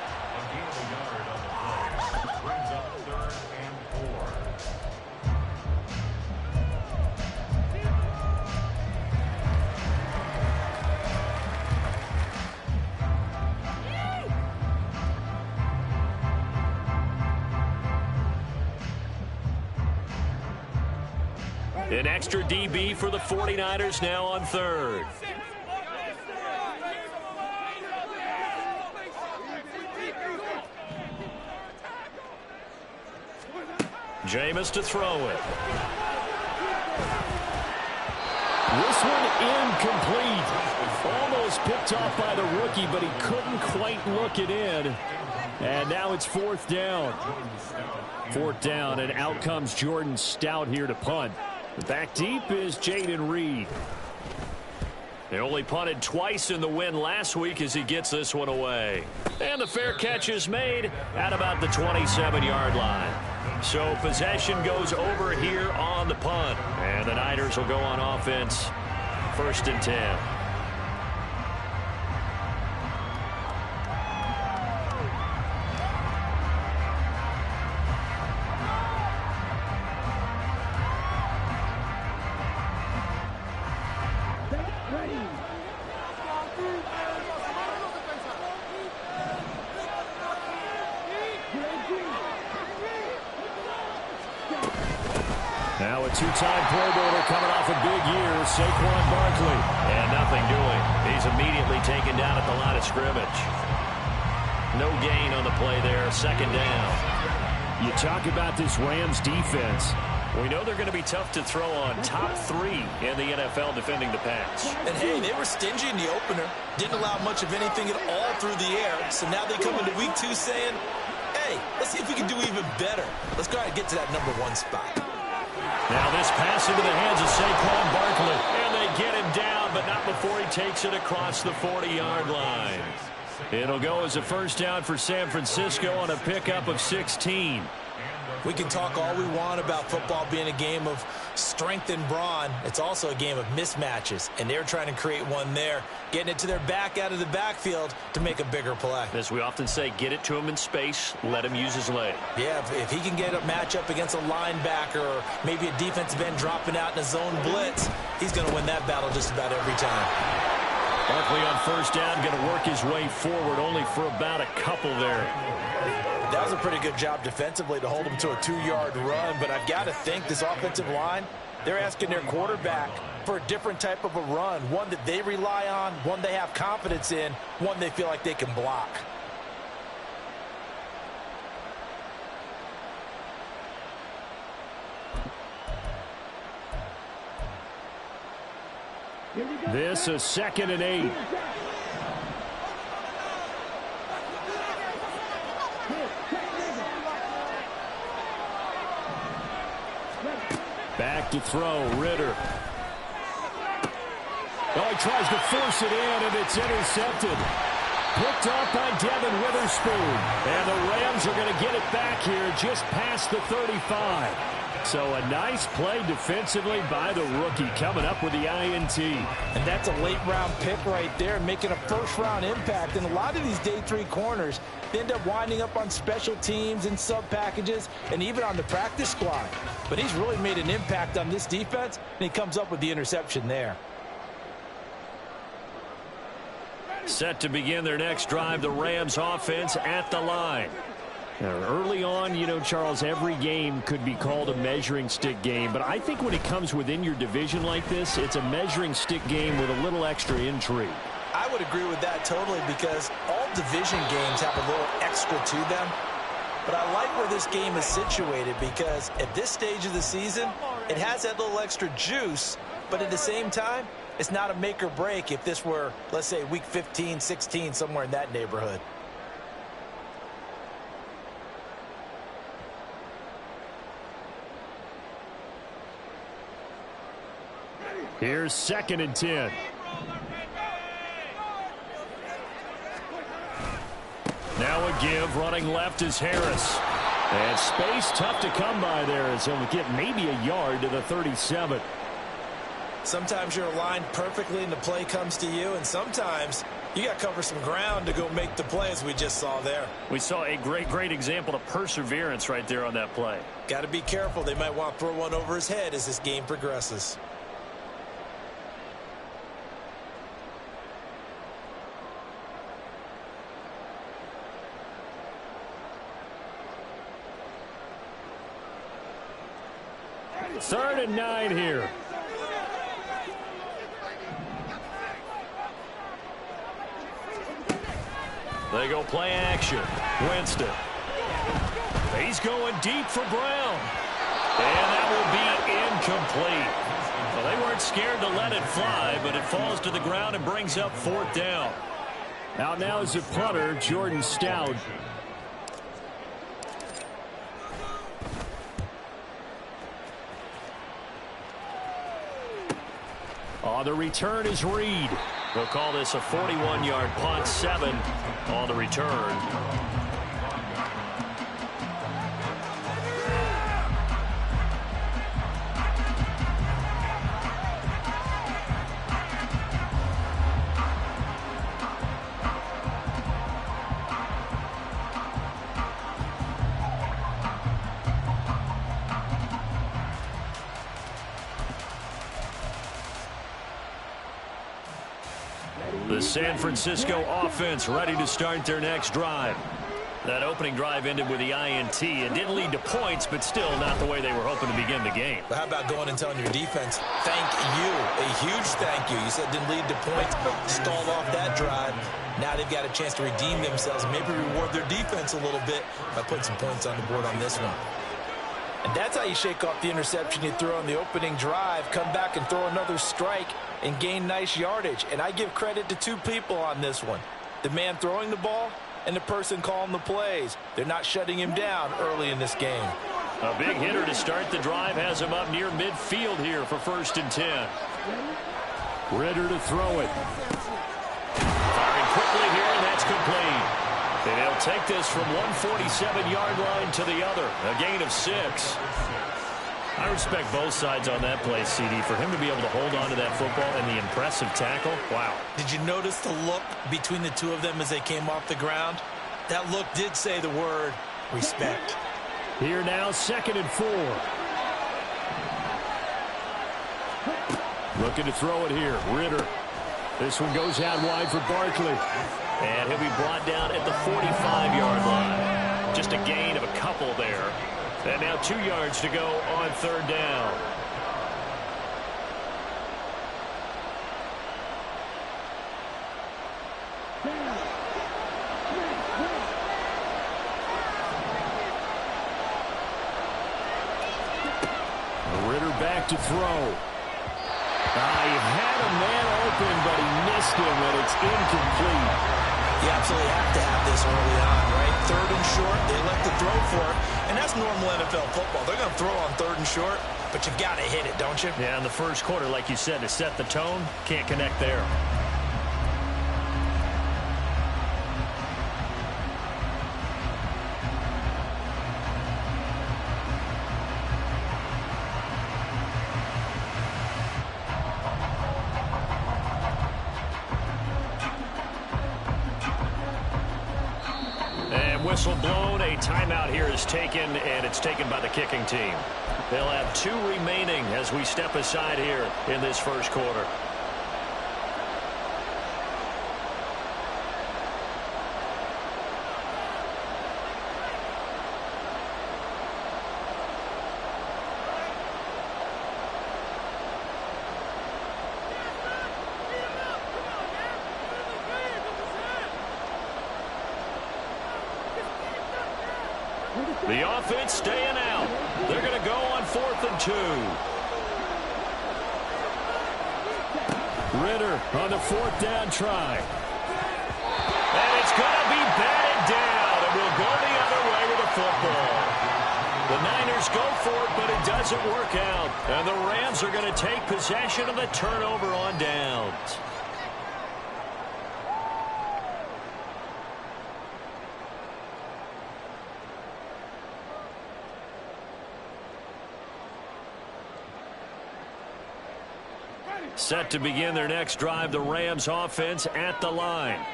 An extra DB for the 49ers now on 3rd. Jameis to throw it. This one incomplete. Almost picked off by the rookie, but he couldn't quite look it in. And now it's 4th down. 4th down, and out comes Jordan Stout here to punt. Back deep is Jaden Reed. They only punted twice in the win last week as he gets this one away. And the fair catch is made at about the 27-yard line. So possession goes over here on the punt. And the Niners will go on offense. 1st and 10. Now a 2-time Pro Bowler coming off a big year, Saquon Barkley. And nothing doing. He's immediately taken down at the line of scrimmage. No gain on the play there, 2nd down. You talk about this Rams defense. We know they're going to be tough to throw on. Top 3 in the NFL defending the pass. And hey, they were stingy in the opener. Didn't allow much of anything at all through the air. So now they come into Week 2 saying, hey, let's see if we can do even better. Let's go ahead and get to that number 1 spot. Now this pass into the hands of Saquon Barkley. And they get him down, but not before he takes it across the 40-yard line. It'll go as a 1st down for San Francisco on a pickup of 16. We can talk all we want about football being a game of strength and brawn. It's also a game of mismatches, and they're trying to create one there, getting it to their back out of the backfield to make a bigger play. As we often say, get it to him in space, let him use his leg. Yeah, if he can get a matchup against a linebacker or maybe a defensive end dropping out in a zone blitz, he's going to win that battle just about every time. Barkley on 1st down, going to work his way forward only for about a couple there. That was a pretty good job defensively to hold him to a 2-yard run, but I've got to think this offensive line, they're asking their quarterback for a different type of a run, one that they rely on, one they have confidence in, one they feel like they can block. This is 2nd and 8. Back to throw, Ritter. Oh, he tries to force it in, and it's intercepted. Picked off by Devin Witherspoon. And the Rams are going to get it back here just past the 35. So a nice play defensively by the rookie, coming up with the INT. And that's a late-round pick right there, making a first-round impact. And a lot of these day 3 corners, they end up winding up on special teams and sub-packages and even on the practice squad. But he's really made an impact on this defense, and he comes up with the interception there. Set to begin their next drive, the Rams offense at the line. Now, early on, you know, Charles, every game could be called a measuring stick game. But I think when it comes within your division like this, it's a measuring stick game with a little extra intrigue. I would agree with that totally, because all division games have a little extra to them. But I like where this game is situated, because at this stage of the season, it has that little extra juice. But at the same time, it's not a make or break if this were, let's say, week 15, 16, somewhere in that neighborhood. Here's 2nd and 10. Now a give, running left is Harris. And space tough to come by there, as he'll get maybe a yard to the 37. Sometimes you're aligned perfectly and the play comes to you, and sometimes you got to cover some ground to go make the play, as we just saw there. We saw a great example of perseverance right there on that play. Got to be careful. They might want to throw one over his head as this game progresses. Third and 9 here. They go play action. Winston. He's going deep for Brown. And that will be incomplete. Well, they weren't scared to let it fly, but it falls to the ground and brings up 4th down. Out now is the punter, Jordan Stout. On the return is Reed. They'll call this a 41-yard punt, 7 on the return. The San Francisco offense ready to start their next drive. That opening drive ended with the INT. It didn't lead to points, but still not the way they were hoping to begin the game. But how about going and telling your defense, thank you, a huge thank you. You said it didn't lead to points, stalled off that drive. Now they've got a chance to redeem themselves, maybe reward their defense a little bit by putting some points on the board on this one. And that's how you shake off the interception you threw on the opening drive, come back and throw another strike and gain nice yardage. And I give credit to 2 people on this one. The man throwing the ball and the person calling the plays. They're not shutting him down early in this game. A big hitter to start the drive has him up near midfield here for 1st and 10. Ritter to throw it. Firing quickly here, and that's complete. And he'll take this from 147-yard line to the other. A gain of 6. I respect both sides on that play, CD. For him to be able to hold on to that football and the impressive tackle, wow. Did you notice the look between the 2 of them as they came off the ground? That look did say the word respect. Here now, 2nd and 4. Looking to throw it here. Ritter. This one goes out wide for Barkley. And he'll be brought down at the 45-yard line. Just a gain of a couple there. And now 2 yards to go on 3rd down. Ritter back to throw. He had a man open, but he missed him, and it's incomplete. You absolutely have to have this early on, right? 3rd and short, they elect to throw for it, and that's normal NFL football. They're going to throw on 3rd and short, but you've got to hit it, don't you? Yeah, in the first quarter, like you said, to set the tone, can't connect there. Whistle blown, a timeout here is taken, and it's taken by the kicking team. They'll have 2 remaining as we step aside here in this first quarter. The offense staying out. They're going to go on 4th and 2. Ritter on the 4th down try. And it's going to be batted down, and we'll go the other way with the football. The Niners go for it, but it doesn't work out. And the Rams are going to take possession of the turnover on downs. Set to begin their next drive, the Rams offense at the line.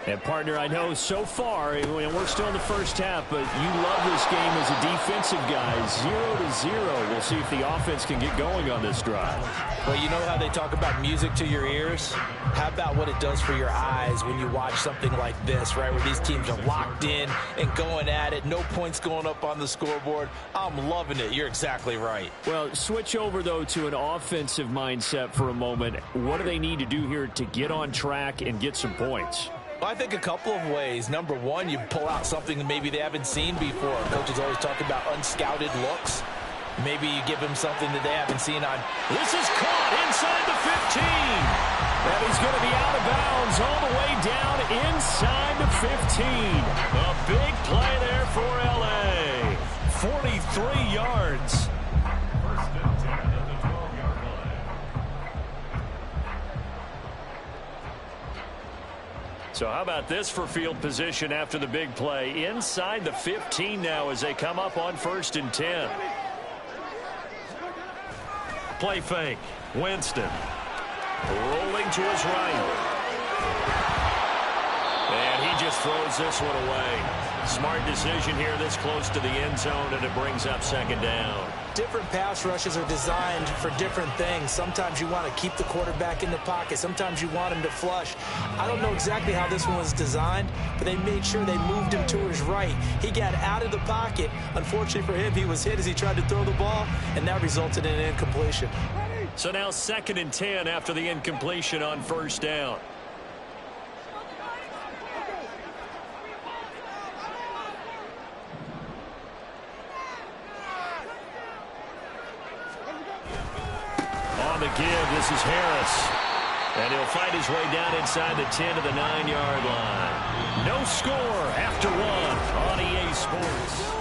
And, partner, I know so far, we're still in the first half, but you love this game as a defensive guy. 0-0. We'll see if the offense can get going on this drive. Well, you know how they talk about music to your ears? How about what it does for your eyes when you watch something like this, right, where these teams are locked in and going at it, no points going up on the scoreboard? I'm loving it. You're exactly right. Well, switch over, though, to an offensive mindset for a moment. What do they need to do here to get on track and get some points? Well, I think a couple of ways. Number one, you pull out something that maybe they haven't seen before. Coaches always talk about unscouted looks. Maybe you give them something that they haven't seen on. This is caught inside the 15. And he's going to be out of bounds all the way down inside the 15. A big play there for L.A. 43 yards. First and 10 at the 12-yard line. So how about this for field position after the big play? Inside the 15 now as they come up on 1st and 10. Play fake. Winston rolling to his right. And he just throws this one away. Smart decision here this close to the end zone, and it brings up 2nd down. Different pass rushes are designed for different things. Sometimes you want to keep the quarterback in the pocket. Sometimes you want him to flush. I don't know exactly how this one was designed, but they made sure they moved him to his right. He got out of the pocket. Unfortunately for him, he was hit as he tried to throw the ball, and that resulted in an incompletion. So now 2nd and 10 after the incompletion on 1st down. On the give, this is Harris. And he'll fight his way down inside the 10 to the 9-yard line. No score after 1 on EA Sports.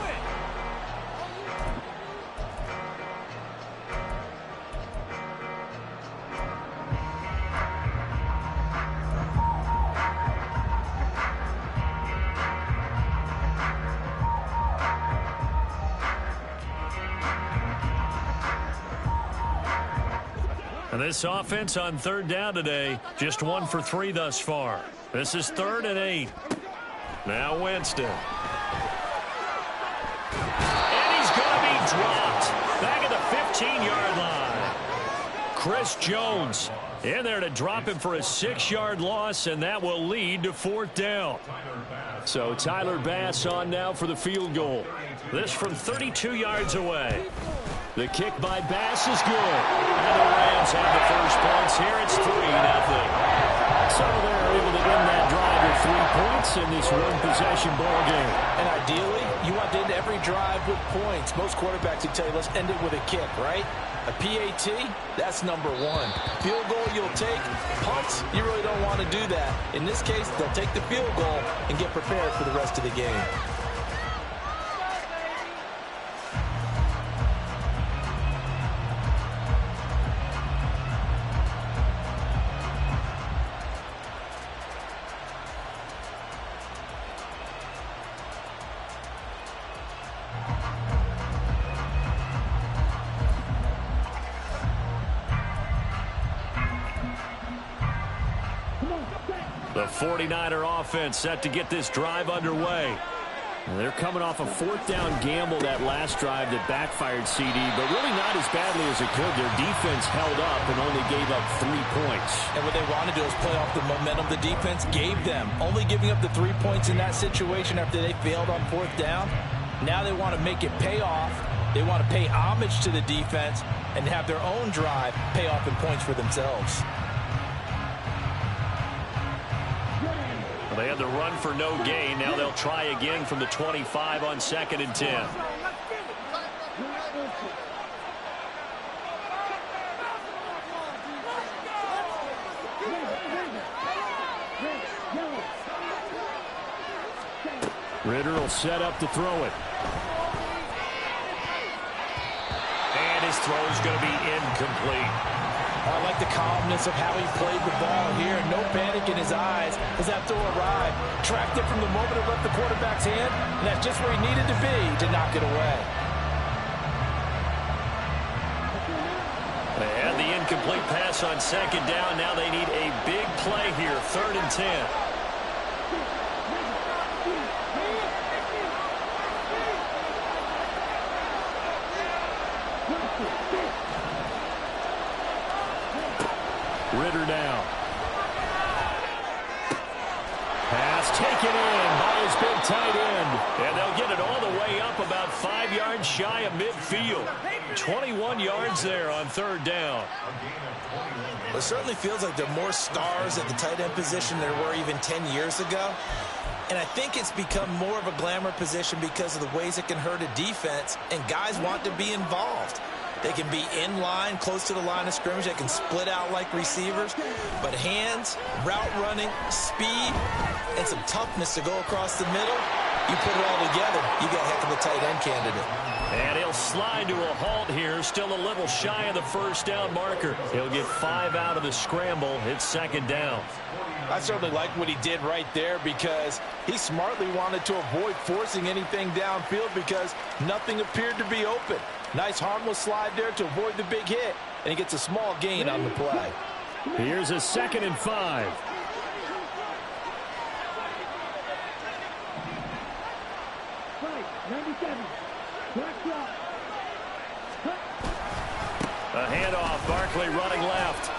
And this offense on 3rd down today, just 1 for 3 thus far. This is 3rd and 8. Now Winston. And he's going to be dropped back at the 15-yard line. Chris Jones in there to drop him for a 6-yard loss, and that will lead to 4th down. So Tyler Bass on now for the field goal. This from 32 yards away. The kick by Bass is good. And the Rams have the first points here. It's 3-0. So they're able to end that drive with 3 points in this one-possession ball game. And ideally, you want to end every drive with points. Most quarterbacks would tell you, let's end it with a kick, right? A PAT, that's number one. Field goal you'll take. Punts, you really don't want to do that. In this case, they'll take the field goal and get prepared for the rest of the game. The 49er offense set to get this drive underway. They're coming off a fourth down gamble that last drive that backfired CD, but really not as badly as it could. Their defense held up and only gave up 3 points. And what they wanted to do is play off the momentum the defense gave them. Only giving up the 3 points in that situation after they failed on fourth down. Now they want to make it pay off. They want to pay homage to the defense and have their own drive pay off in points for themselves. They had the run for no gain. Now they'll try again from the 25 on 2nd and 10. Ritter will set up to throw it. And his throw is going to be incomplete. I like the calmness of how he played the ball here. No panic in his eyes as that throw arrived. Tracked it from the moment it left the quarterback's hand, and that's just where he needed to be to knock it away. They had the incomplete pass on 2nd down. Now they need a big play here, 3rd and 10. Ritter down. Pass taken in by his big tight end. And they'll get it all the way up about 5 yards shy of midfield. 21 yards there on 3rd down. Well, it certainly feels like there are more stars at the tight end position than there were even 10 years ago. And I think it's become more of a glamour position because of the ways it can hurt a defense, and guys want to be involved. They can be in line, close to the line of scrimmage. They can split out like receivers. But hands, route running, speed, and some toughness to go across the middle, you put it all together, you got a heck of a tight end candidate. And he'll slide to a halt here, still a little shy of the 1st down marker. He'll get 5 out of the scramble. It's 2nd down. I certainly like what he did right there because he smartly wanted to avoid forcing anything downfield because nothing appeared to be open. Nice harmless slide there to avoid the big hit, and he gets a small gain on the play. Here's a 2nd and 5. A handoff, Barkley running left.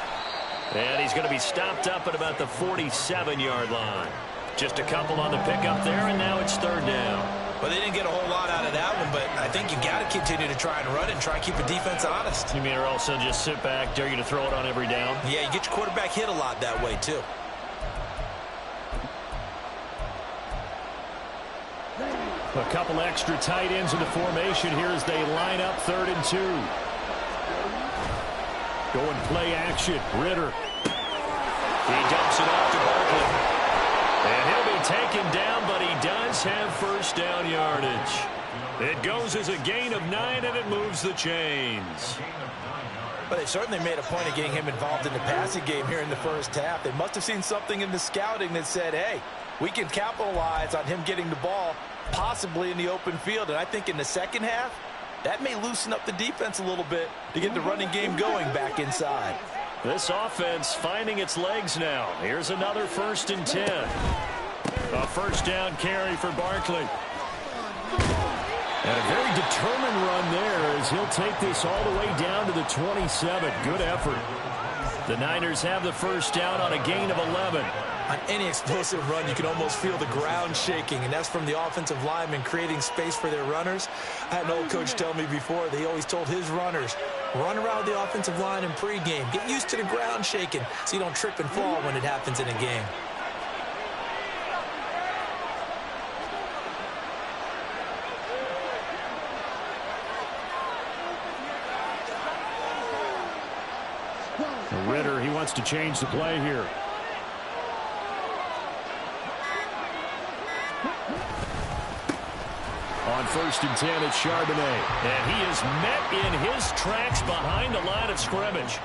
And he's going to be stopped up at about the 47-yard line. Just a couple on the pickup there, and now it's 3rd down. Well, they didn't get a whole lot out of that one, but I think you got to continue to try and run it and try and keep the defense honest. You mean or also just sit back, dare you to throw it on every down? Yeah, you get your quarterback hit a lot that way, too. A couple extra tight ends in the formation here as they line up 3rd and 2. Going play action. Ritter. He dumps it off to Barkley. And he'll be taken down, but he does have 1st down yardage. It goes as a gain of 9, and it moves the chains. But they certainly made a point of getting him involved in the passing game here in the 1st half. They must have seen something in the scouting that said, hey, we can capitalize on him getting the ball possibly in the open field. And I think in the 2nd half, that may loosen up the defense a little bit to get the running game going back inside. This offense finding its legs now. Here's another 1st and 10. A 1st down carry for Barkley. And a very determined run there as he'll take this all the way down to the 27. Good effort. The Niners have the 1st down on a gain of 11. On any explosive run, you can almost feel the ground shaking, and that's from the offensive linemen creating space for their runners. I had an old coach tell me before, they always told his runners, run around the offensive line in pregame. Get used to the ground shaking so you don't trip and fall when it happens in a game. he wants to change the play here. On 1st and 10, it's Charbonnet. And he is met in his tracks behind the line of scrimmage.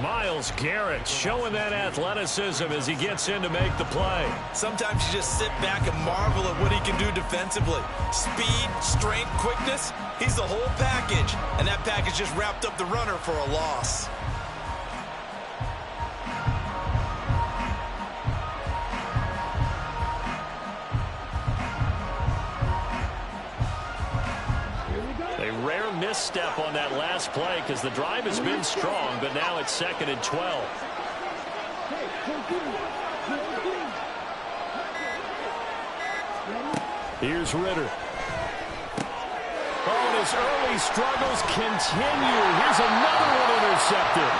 Myles Garrett showing that athleticism as he gets in to make the play. Sometimes you just sit back and marvel at what he can do defensively. Speed, strength, quickness, he's the whole package. And that package just wrapped up the runner for a loss. A rare misstep on that last play because the drive has been strong, but now it's 2nd and 12. Here's Ritter. Oh, and his early struggles continue. Here's another one intercepted.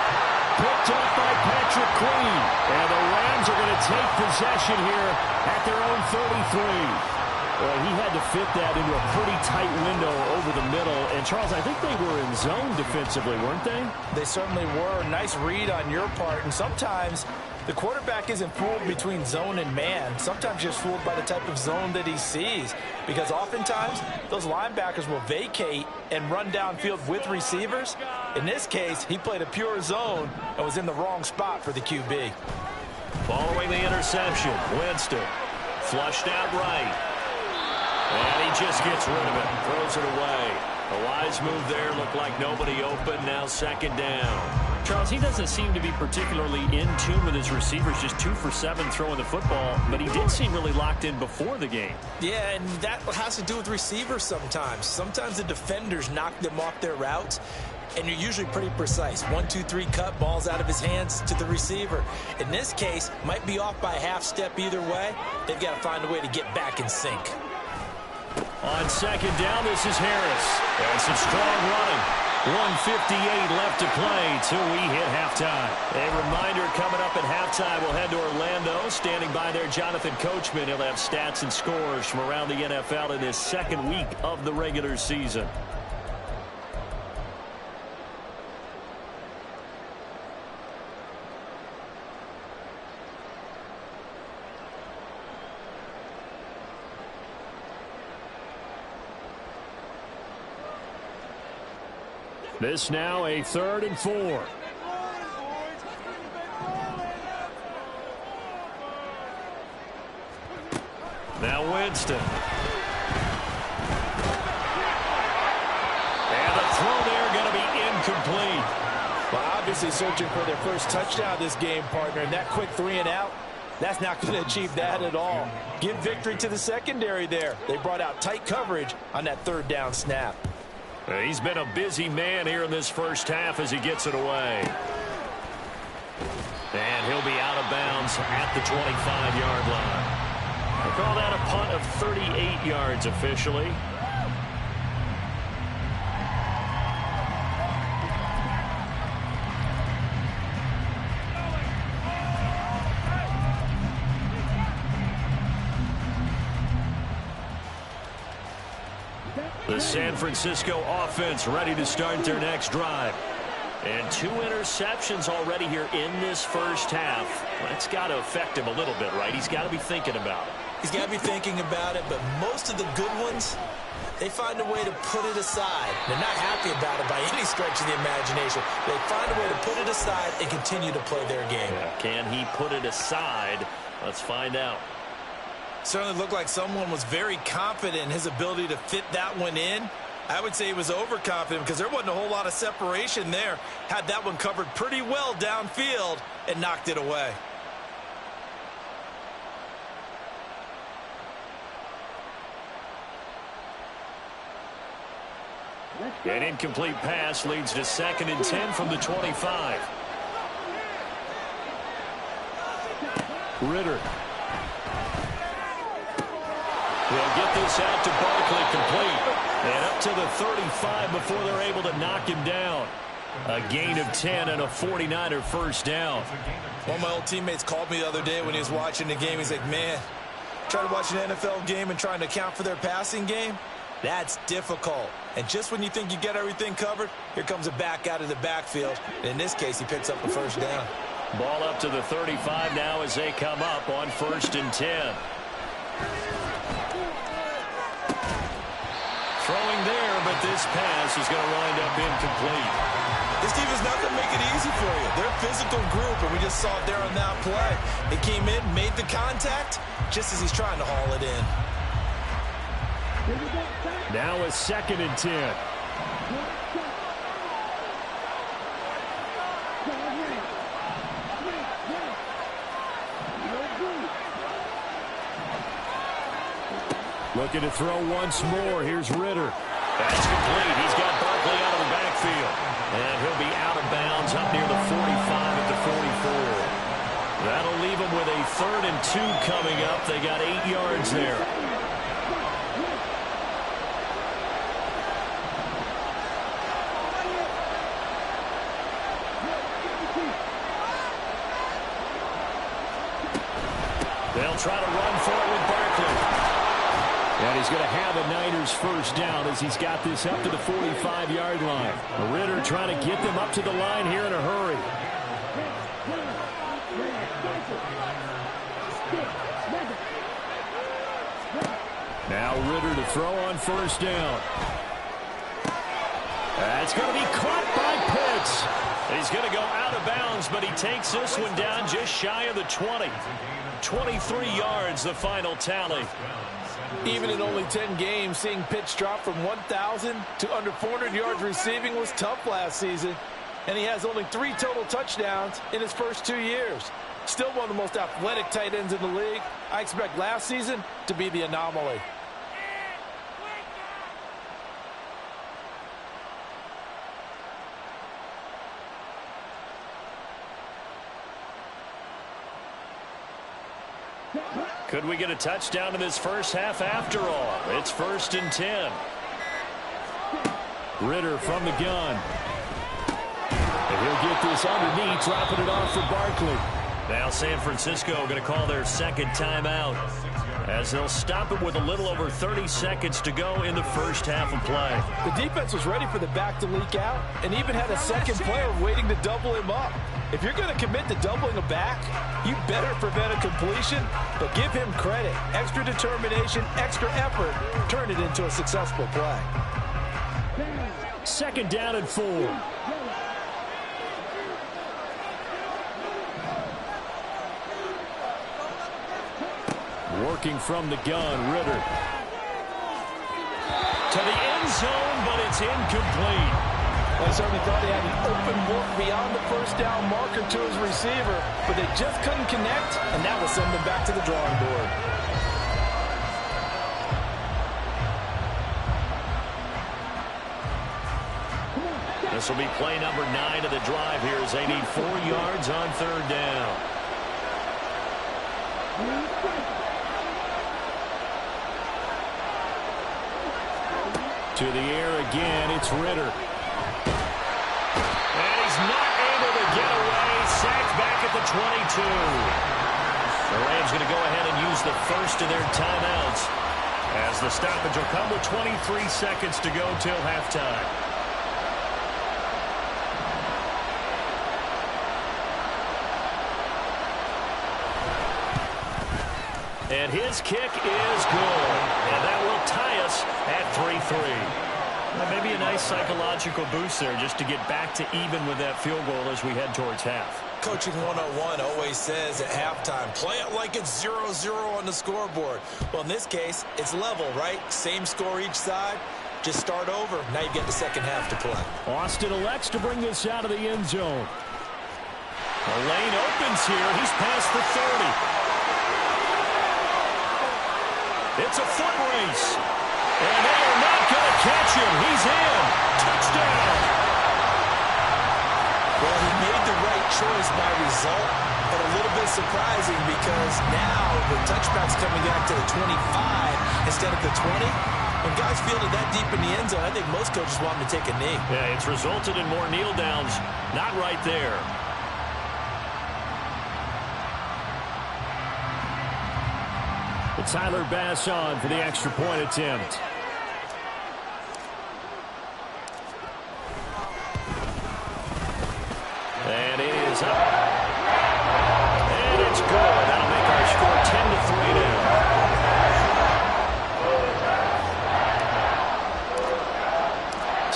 Picked up by Patrick Queen. And the Rams are going to take possession here at their own 33. Well, he had to fit that into a pretty tight window over the middle. And, Charles, I think they were in zone defensively, weren't they? They certainly were. Nice read on your part. And sometimes the quarterback isn't fooled between zone and man. Sometimes just fooled by the type of zone that he sees. Because oftentimes, those linebackers will vacate and run downfield with receivers. In this case, he played a pure zone and was in the wrong spot for the QB. Following the interception, Winston flushed out right. And he just gets rid of it, throws it away. A wise move there, looked like nobody open, now 2nd down. Charles, he doesn't seem to be particularly in tune with his receivers, just 2 for 7 throwing the football, but he did seem really locked in before the game. Yeah, and that has to do with receivers sometimes. Sometimes the defenders knock them off their routes, and you're usually pretty precise. 1, 2, 3 cut, balls out of his hands to the receiver. In this case, might be off by a half step either way. They've got to find a way to get back in sync. On 2nd down, this is Harris. And some strong running. 1:58 left to play till we hit halftime. A reminder coming up at halftime, we'll head to Orlando. Standing by there, Jonathan Coachman. He'll have stats and scores from around the NFL in his 2nd week of the regular season. This now a 3rd and 4. Now Winston. And the throw there going to be incomplete. Well, obviously searching for their first touchdown this game, partner. And that quick 3 and out, that's not going to achieve that at all. Give victory to the secondary there. They brought out tight coverage on that 3rd down snap. He's been a busy man here in this first half as he gets it away. And he'll be out of bounds at the 25-yard line. I call that a punt of 38 yards officially. The San Francisco offense ready to start their next drive. And 2 interceptions already here in this first half. That's got to affect him a little bit, right? He's got to be thinking about it. He's got to be thinking about it, but most of the good ones, they find a way to put it aside. They're not happy about it by any stretch of the imagination. They find a way to put it aside and continue to play their game. Yeah, can he put it aside? Let's find out. Certainly looked like someone was very confident in his ability to fit that one in. I would say he was overconfident because there wasn't a whole lot of separation there. Had that one covered pretty well downfield and knocked it away. An incomplete pass leads to 2nd and 10 from the 25. Ritter. They'll get this out to Barkley complete. And up to the 35 before they're able to knock him down. A gain of 10 and a 49er first down. One of my old teammates called me the other day when he was watching the game. He's like, man, trying to watch an NFL game and trying to account for their passing game, that's difficult. And just when you think you get everything covered, here comes a back out of the backfield. And in this case, he picks up the first down. Ball up to the 35 now as they come up on 1st and 10. Throwing there, but this pass is going to wind up incomplete. This team is not going to make it easy for you. They're a physical group, and we just saw it there on that play. They came in, made the contact, just as he's trying to haul it in. Now a 2nd and 10. Looking to throw once more. Here's Ritter. That's complete. He's got Barkley out of the backfield. And he'll be out of bounds up near the 45 at the 44. That'll leave him with a 3rd and 2 coming up. They got 8 yards there. They'll try to run for it with Barkley. And he's going to have a Niners first down as he's got this up to the 45-yard line. Ritter trying to get them up to the line here in a hurry. Now Ritter to throw on 1st down. That's going to be caught by Pitts. He's going to go out of bounds, but he takes this one down just shy of the 20. 23 yards, the final tally. Even in only 10 games, seeing Pitts drop from 1,000 to under 400 yards receiving was tough last season. And he has only 3 total touchdowns in his first 2 years. Still one of the most athletic tight ends in the league. I expect last season to be the anomaly. Could we get a touchdown in this first half after all? It's 1st and 10. Ritter from the gun. And he'll get this underneath, dropping it off for Barkley. Now San Francisco going to call their 2nd timeout as they'll stop it with a little over 30 seconds to go in the first half of play. The defense was ready for the back to leak out and even had a second player waiting to double him up. If you're going to commit to doubling a back, you better prevent a completion, but give him credit. Extra determination, extra effort, turn it into a successful play. 2nd down and 4. Working from the gun, Ritter. To the end zone, but it's incomplete. I certainly thought he had an open look beyond the first down marker to his receiver, but they just couldn't connect, and that will send them back to the drawing board. This will be play number 9 of the drive here as they need 4 yards on 3rd down. To the air again, it's Ritter. And he's not able to get away. Sacked back at the 22. The Rams going to go ahead and use the first of their timeouts as the stoppage will come with 23 seconds to go till halftime. And his kick is good. And that will tie us at 3-3. Well, maybe a nice psychological boost there just to get back to even with that field goal as we head towards half. Coaching 101 always says at halftime, play it like it's 0-0 on the scoreboard. Well, in this case, it's level, right? Same score each side. Just start over. Now you get the second half to play. Austin elects to bring this out of the end zone. The lane opens here. He's past the 30. It's a foot race. And they are not going to catch him. He's in. Touchdown. Well, he made the right choice by result, but a little bit surprising because now the touchback's coming back to the 25 instead of the 20. When guys fielded that deep in the end zone, I think most coaches want him to take a knee. Yeah, it's resulted in more kneel downs. Not right there. Tyler Bass on for the extra point attempt. And it is up.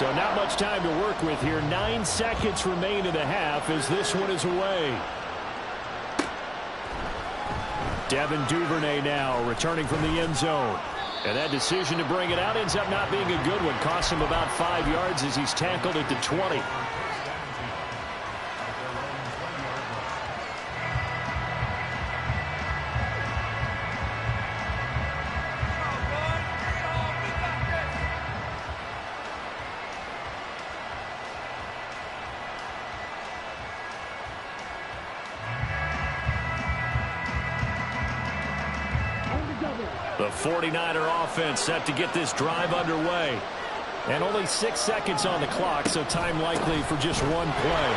So not much time to work with here. 9 seconds remain in the half as this one is away. Devin Duvernay now returning from the end zone. And that decision to bring it out ends up not being a good one. Costs him about 5 yards as he's tackled at the 20. The 49er offense set to get this drive underway. And only 6 seconds on the clock, so time likely for just one play.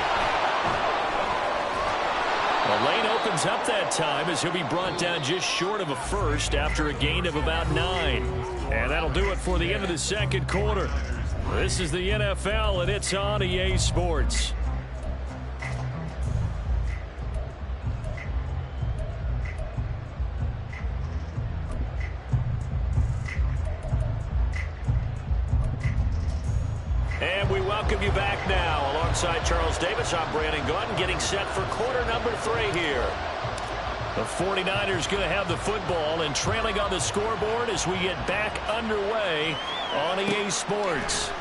The lane opens up that time as he'll be brought down just short of a first after a gain of about 9. And that'll do it for the end of the second quarter. This is the NFL, and it's on EA Sports. And we welcome you back now. Alongside Charles Davis, I'm Brandon Gordon, getting set for quarter number 3 here. The 49ers going to have the football and trailing on the scoreboard as we get back underway on EA Sports.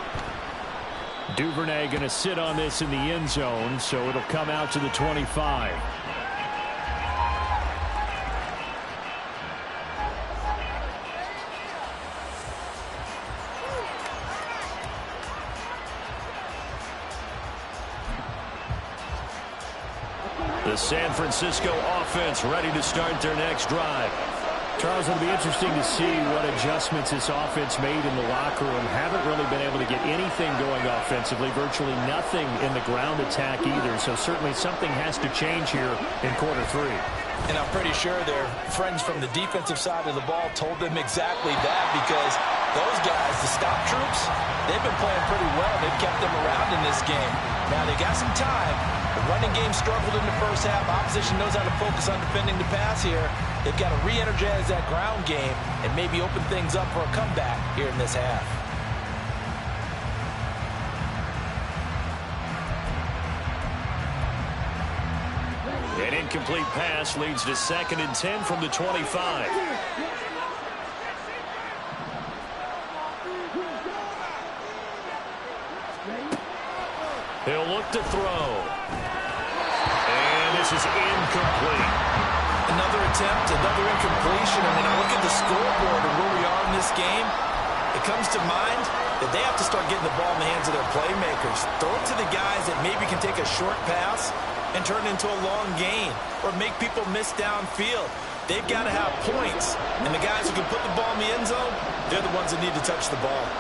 Duvernay going to sit on this in the end zone, so it'll come out to the 25. The San Francisco offense ready to start their next drive. Charles, it'll be interesting to see what adjustments this offense made in the locker room. Haven't really been able to get anything going offensively, virtually nothing in the ground attack either. So certainly something has to change here in quarter 3. And I'm pretty sure their friends from the defensive side of the ball told them exactly that, because those guys, the stop troops, they've been playing pretty well. They've kept them around in this game. Now they got some time. The running game struggled in the first half. Opposition knows how to focus on defending the pass here. They've got to re-energize that ground game and maybe open things up for a comeback here in this half. An incomplete pass leads to 2nd and 10 from the 25. He'll look to throw. And this is incomplete. Another attempt, another incompletion. And when I look at the scoreboard and where we are in this game, it comes to mind that they have to start getting the ball in the hands of their playmakers. Throw it to the guys that maybe can take a short pass and turn it into a long gain or make people miss downfield. They've got to have points. And the guys who can put the ball in the end zone, they're the ones that need to touch the ball.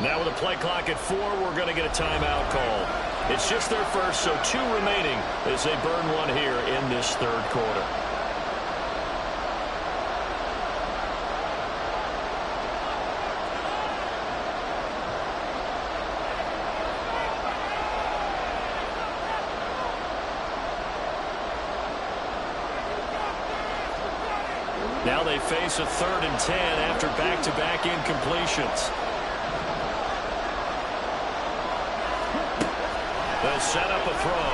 Now with a play clock at 4, we're going to get a timeout call. It's just their first, so 2 remaining as they burn one here in this third quarter. Now they face a 3rd and 10 after back-to-back incompletions. They'll set up a throw.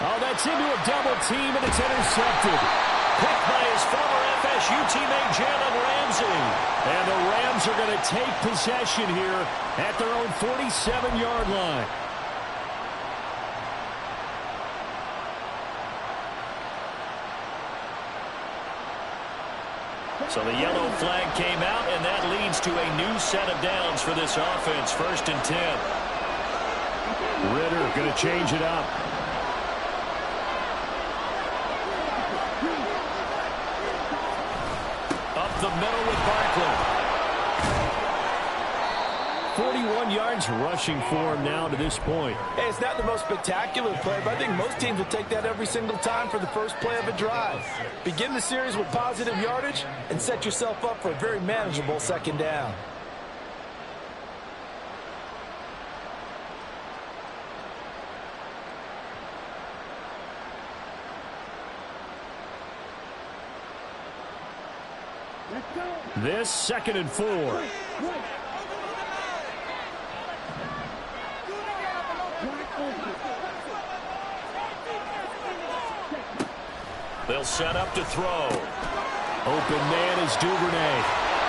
Oh, that's into a double team, and it's intercepted. Picked by his former FSU teammate Jalen Ramsey. And the Rams are going to take possession here at their own 47-yard line. So the yellow flag came out, and that leads to a new set of downs for this offense. 1st and 10. Ritter going to change it up. Up the middle with Barkley. 41 yards rushing for him now to this point. Hey, it's not the most spectacular play, but I think most teams would take that every single time for the first play of a drive. Begin the series with positive yardage and set yourself up for a very manageable second down. This 2nd and 4. They'll set up to throw. Open man is Duvernay.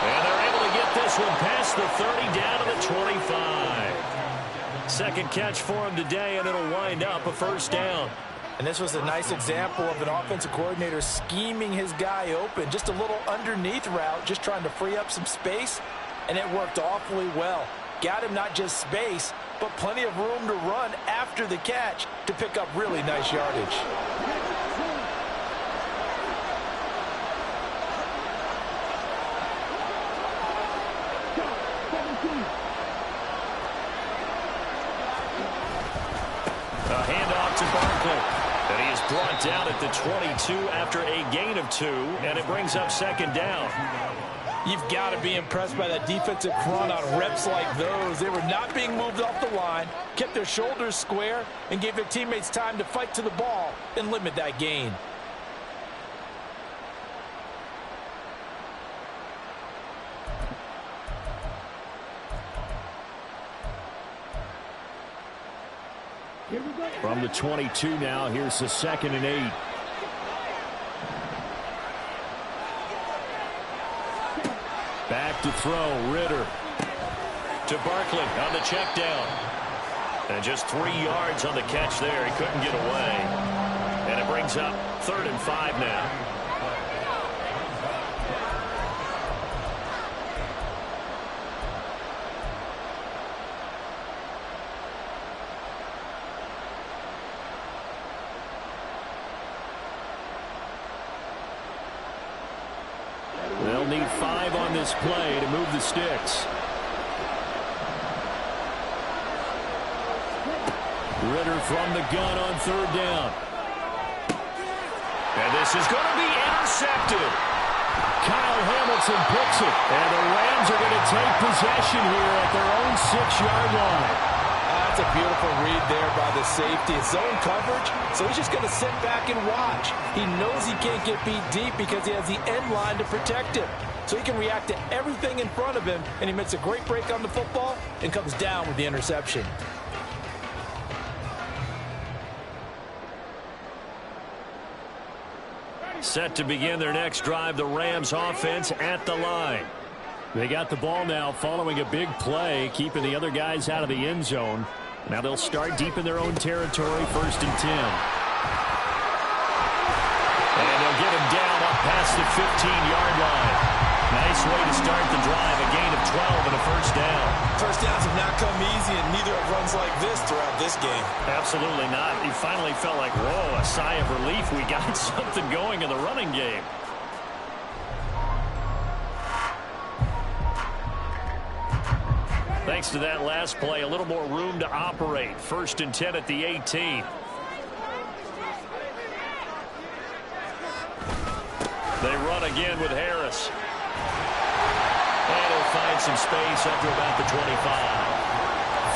And they're able to get this one past the 30 down to the 25. Second catch for him today, and it'll wind up a first down. And this was a nice example of an offensive coordinator scheming his guy open. Just a little underneath route, just trying to free up some space, and it worked awfully well. Got him not just space, but plenty of room to run after the catch to pick up really nice yardage. A handoff to Barkley. And he is brought down at the 22 after a gain of 2, and it brings up second down. You've got to be impressed by that defensive front on reps like those. They were not being moved off the line, kept their shoulders square, and gave their teammates time to fight to the ball and limit that gain. From the 22 now, here's the 2nd and 8. Back to throw, Ritter. To Barkley on the check down. And just 3 yards on the catch there. He couldn't get away. And it brings up 3rd and 5 now. They'll need 5 on this play to move the sticks. Ritter from the gun on 3rd down. And this is going to be intercepted. Kyle Hamilton picks it. And the Rams are going to take possession here at their own 6-yard line. That's a beautiful read there by the safety. It's zone coverage, so he's just going to sit back and watch. He knows he can't get beat deep because he has the end line to protect him. So he can react to everything in front of him, and he makes a great break on the football and comes down with the interception. Set to begin their next drive, the Rams offense at the line. They got the ball now following a big play, keeping the other guys out of the end zone. Now they'll start deep in their own territory, 1st and 10. And they'll get him down up past the 15-yard line. Nice way to start the drive, a gain of 12 and a first down. First downs have not come easy, and neither have runs like this throughout this game. Absolutely not. He finally felt like, whoa, a sigh of relief. We got something going in the running game. Thanks to that last play, a little more room to operate. 1st and 10 at the 18. They run again with Harris. And he'll find some space up to about the 25.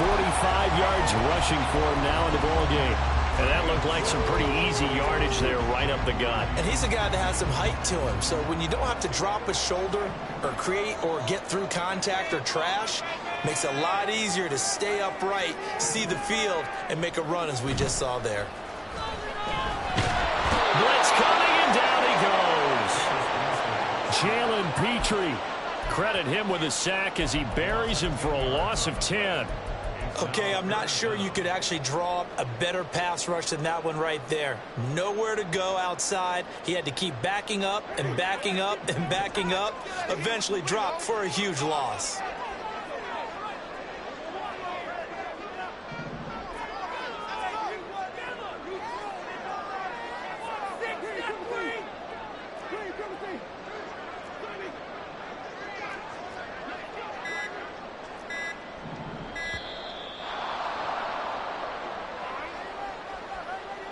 45 yards rushing for him now in the ballgame. And that looked like some pretty easy yardage there right up the gut. And he's a guy that has some height to him. So when you don't have to drop a shoulder or create or get through contact or trash, makes it a lot easier to stay upright, see the field, and make a run as we just saw there. Blitz coming, and down he goes. Jalen Petrie. Credit him with a sack as he buries him for a loss of 10. Okay, I'm not sure you could actually draw up a better pass rush than that one right there. Nowhere to go outside. He had to keep backing up and backing up and backing up. Eventually dropped for a huge loss.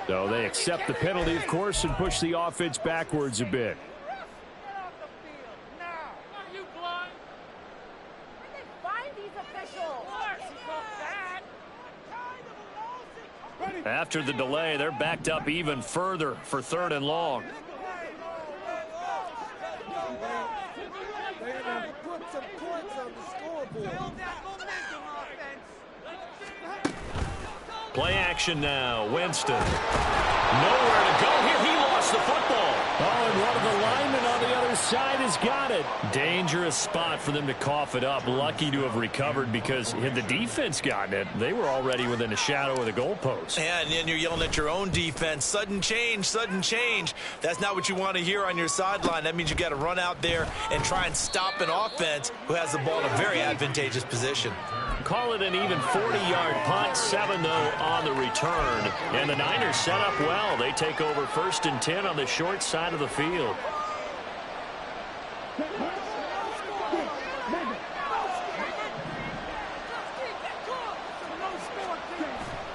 So they accept the penalty, of course, and push the offense backwards a bit. After the delay, they're backed up even further for 3rd and long. Play action now. Winston. Nowhere to go here. He lost the football. Oh, and one of the linemen on the other side has got it. Dangerous spot for them to cough it up. Lucky to have recovered, because had the defense gotten it, they were already within a shadow of the goalpost. Yeah, and then you're yelling at your own defense. Sudden change, sudden change. That's not what you want to hear on your sideline. That means you got to run out there and try and stop an offense who has the ball in a very advantageous position. Call it an even 40-yard punt. 7, though, on the return. And the Niners set up well. They take over 1st and 10 on the short side of the field.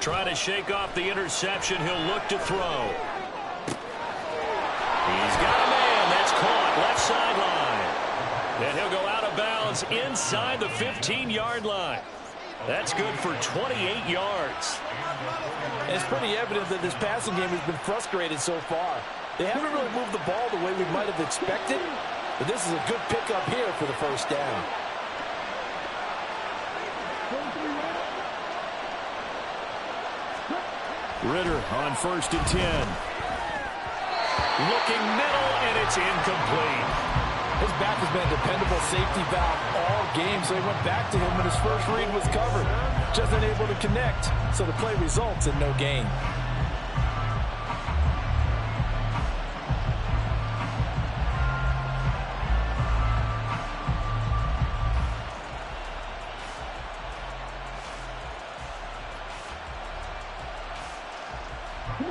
Try to shake off the interception. He'll look to throw. He's got a man. That's caught. Left sideline. And he'll go out of bounds inside the 15-yard line. That's good for 28 yards. And it's pretty evident that this passing game has been frustrated so far. They haven't really moved the ball the way we might have expected, but this is a good pickup here for the 1st down. Ritter on 1st and 10. Looking middle, and it's incomplete. His back has been a dependable safety valve all game, so he went back to him when his first read was covered. Just unable to connect, so the play results in no gain.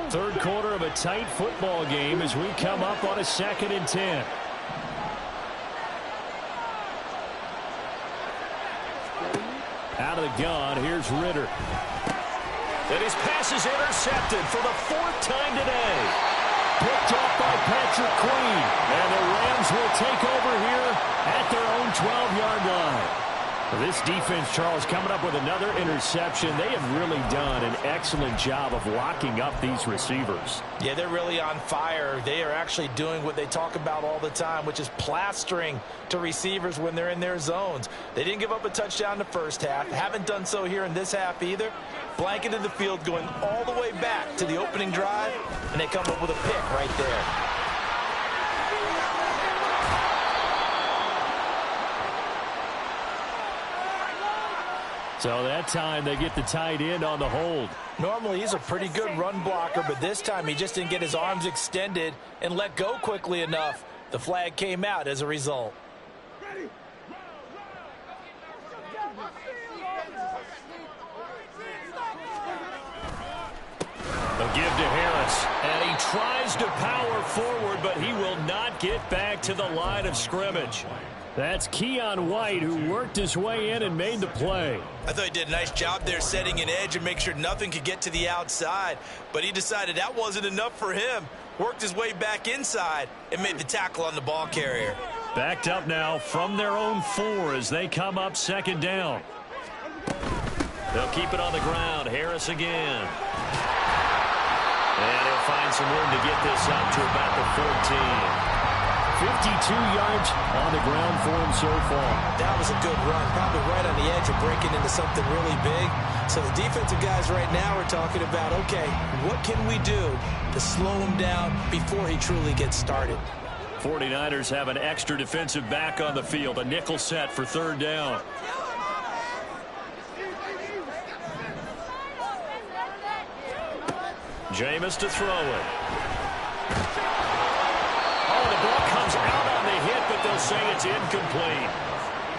Third quarter of a tight football game as we come up on a 2nd and 10. Out of the gun, here's Ritter. And his pass is intercepted for the 4th time today. Picked off by Patrick Queen. And the Rams will take over here at their own 12-yard line. This defense, Charles, coming up with another interception. They have really done an excellent job of locking up these receivers. Yeah, they're really on fire. They are actually doing what they talk about all the time, which is plastering to receivers when they're in their zones. They didn't give up a touchdown in the first half. Haven't done so here in this half either. Blanketed the field going all the way back to the opening drive, and they come up with a pick right there. So that time they get the tight end on the hold. Normally he's a pretty good run blocker, but this time he just didn't get his arms extended and let go quickly enough. The flag came out as a result. A give to Harris, and he tries to power forward, but he will not get back to the line of scrimmage. That's Keon White, who worked his way in and made the play. I thought he did a nice job there setting an edge and make sure nothing could get to the outside, but he decided that wasn't enough for him. Worked his way back inside and made the tackle on the ball carrier. Backed up now from their own 4 as they come up 2nd down. They'll keep it on the ground. Harris again. And he'll find some room to get this up to about the 14. 52 yards on the ground for him so far. That was a good run, probably right on the edge of breaking into something really big. So the defensive guys right now are talking about, okay, what can we do to slow him down before he truly gets started? 49ers have an extra defensive back on the field, a nickel set for 3rd down. Jameis to throw it. Oh, the ball comes out on the hit, but they'll say it's incomplete.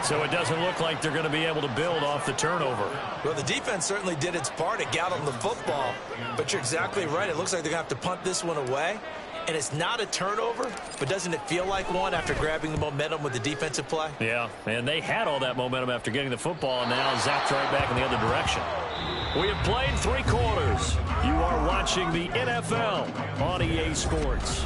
So it doesn't look like they're going to be able to build off the turnover. Well, the defense certainly did its part. It got on the football. But you're exactly right. It looks like they're going to have to punt this one away. And it's not a turnover, but doesn't it feel like one after grabbing the momentum with the defensive play? Yeah, and they had all that momentum after getting the football, and now zapped right back in the other direction. We have played 3 quarters. You are watching the NFL on EA Sports.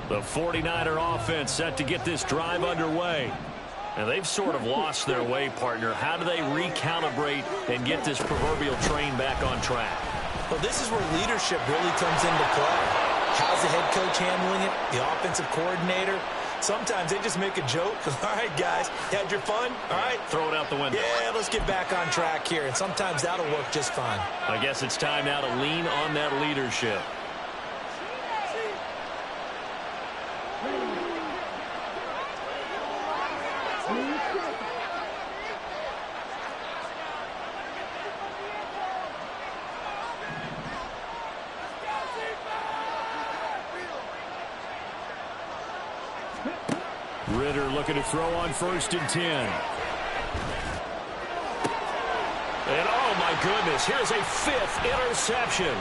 The 49er offense set to get this drive underway. And they've sort of lost their way, partner. How do they recalibrate and get this proverbial train back on track? Well, this is where leadership really comes into play. How's the head coach handling it? The offensive coordinator? Sometimes they just make a joke. All right, guys, you had your fun? All right. Throw it out the window. Yeah, let's get back on track here. And sometimes that'll work just fine. I guess it's time now to lean on that leadership. Ritter looking to throw on 1st and 10. And oh my goodness, here's a 5th interception.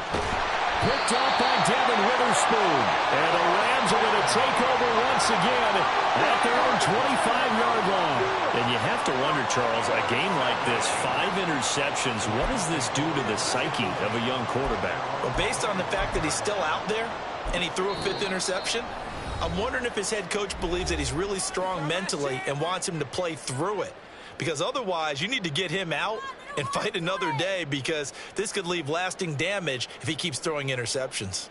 Picked up by Devin Witherspoon. And the Rams are going to take over once again at their own 25-yard line. And you have to wonder, Charles, a game like this, 5 interceptions, what does this do to the psyche of a young quarterback? Well, based on the fact that he's still out there and he threw a 5th interception, I'm wondering if his head coach believes that he's really strong mentally and wants him to play through it. Because otherwise, you need to get him out and fight another day, because this could leave lasting damage if he keeps throwing interceptions.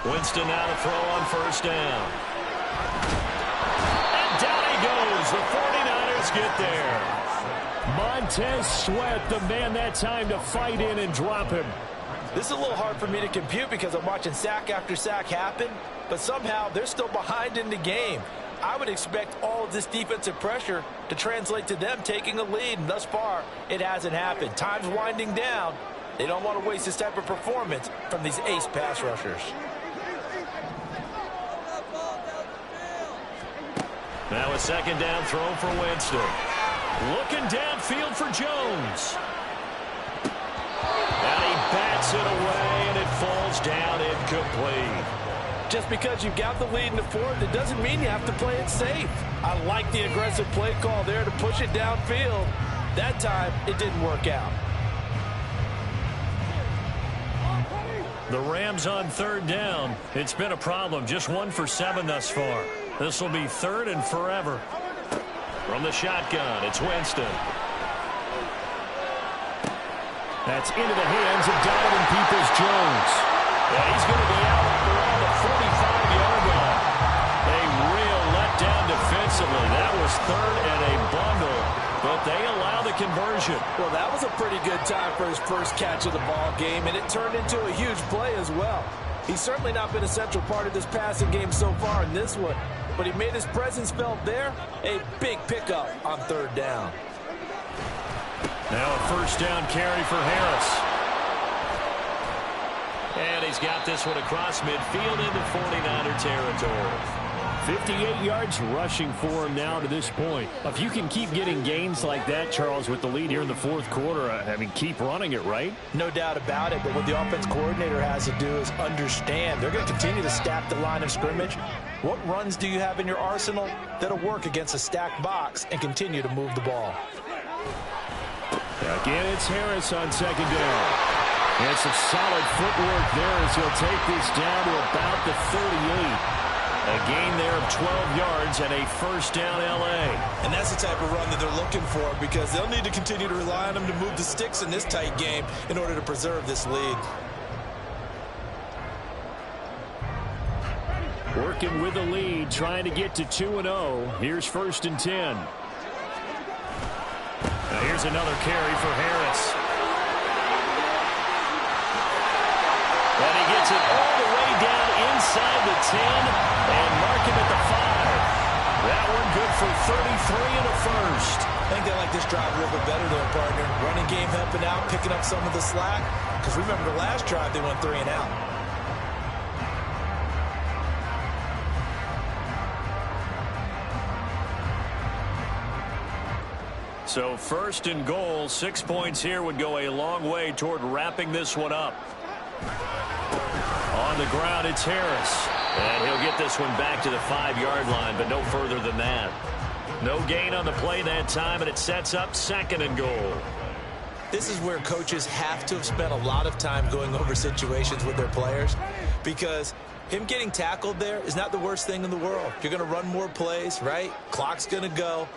Winston now to throw on 1st down. And down he goes. The 49ers get there. Montez Sweat, the man that time to fight in and drop him. This is a little hard for me to compute because I'm watching sack after sack happen, but somehow they're still behind in the game. I would expect all of this defensive pressure to translate to them taking a lead, and thus far, it hasn't happened. Time's winding down. They don't want to waste this type of performance from these ace pass rushers. Now a 2nd down throw for Winston. Looking downfield for Jones. And he bats it away, and it falls down incomplete. Just because you've got the lead in the 4th, it doesn't mean you have to play it safe. I like the aggressive play call there to push it downfield. That time, it didn't work out. The Rams on 3rd down. It's been a problem. Just 1 for 7 thus far. This will be 3rd and forever. From the shotgun, it's Winston. That's into the hands of Donovan Peoples-Jones. And he's going to be out around the 45-yard line. A real letdown defensively. That was 3rd and a bundle, but they allow the conversion. Well, that was a pretty good time for his first catch of the ball game, and it turned into a huge play as well. He's certainly not been a central part of this passing game so far in this one, but he made his presence felt there. A big pickup on 3rd down. Now a 1st down carry for Harris. And he's got this one across midfield into 49er territory. 58 yards rushing for him now to this point. If you can keep getting gains like that, Charles, with the lead here in the 4th quarter, I mean, keep running it, right? No doubt about it, but what the offense coordinator has to do is understand they're going to continue to stack the line of scrimmage. What runs do you have in your arsenal that'll work against a stacked box and continue to move the ball? Again, it's Harris on 2nd down. And some solid footwork there as he'll take this down to about the 38. A gain there of 12 yards and a 1st down L.A. And that's the type of run that they're looking for, because they'll need to continue to rely on him to move the sticks in this tight game in order to preserve this lead. Working with the lead, trying to get to 2-0. Here's 1st and 10. Now here's another carry for Harris. And he gets it all the way down inside the 10 and mark him at the 5. That one good for 33 and a 1st. I think they like this drive a little bit better there, partner. Running game helping out, picking up some of the slack. Because remember the last drive, they went 3 and out. So 1st and goal, 6 points here would go a long way toward wrapping this one up. On the ground, it's Harris. And he'll get this one back to the 5-yard line, but no further than that. No gain on the play that time, and it sets up 2nd and goal. This is where coaches have to have spent a lot of time going over situations with their players, because him getting tackled there is not the worst thing in the world. You're going to run more plays, right? Clock's going to go.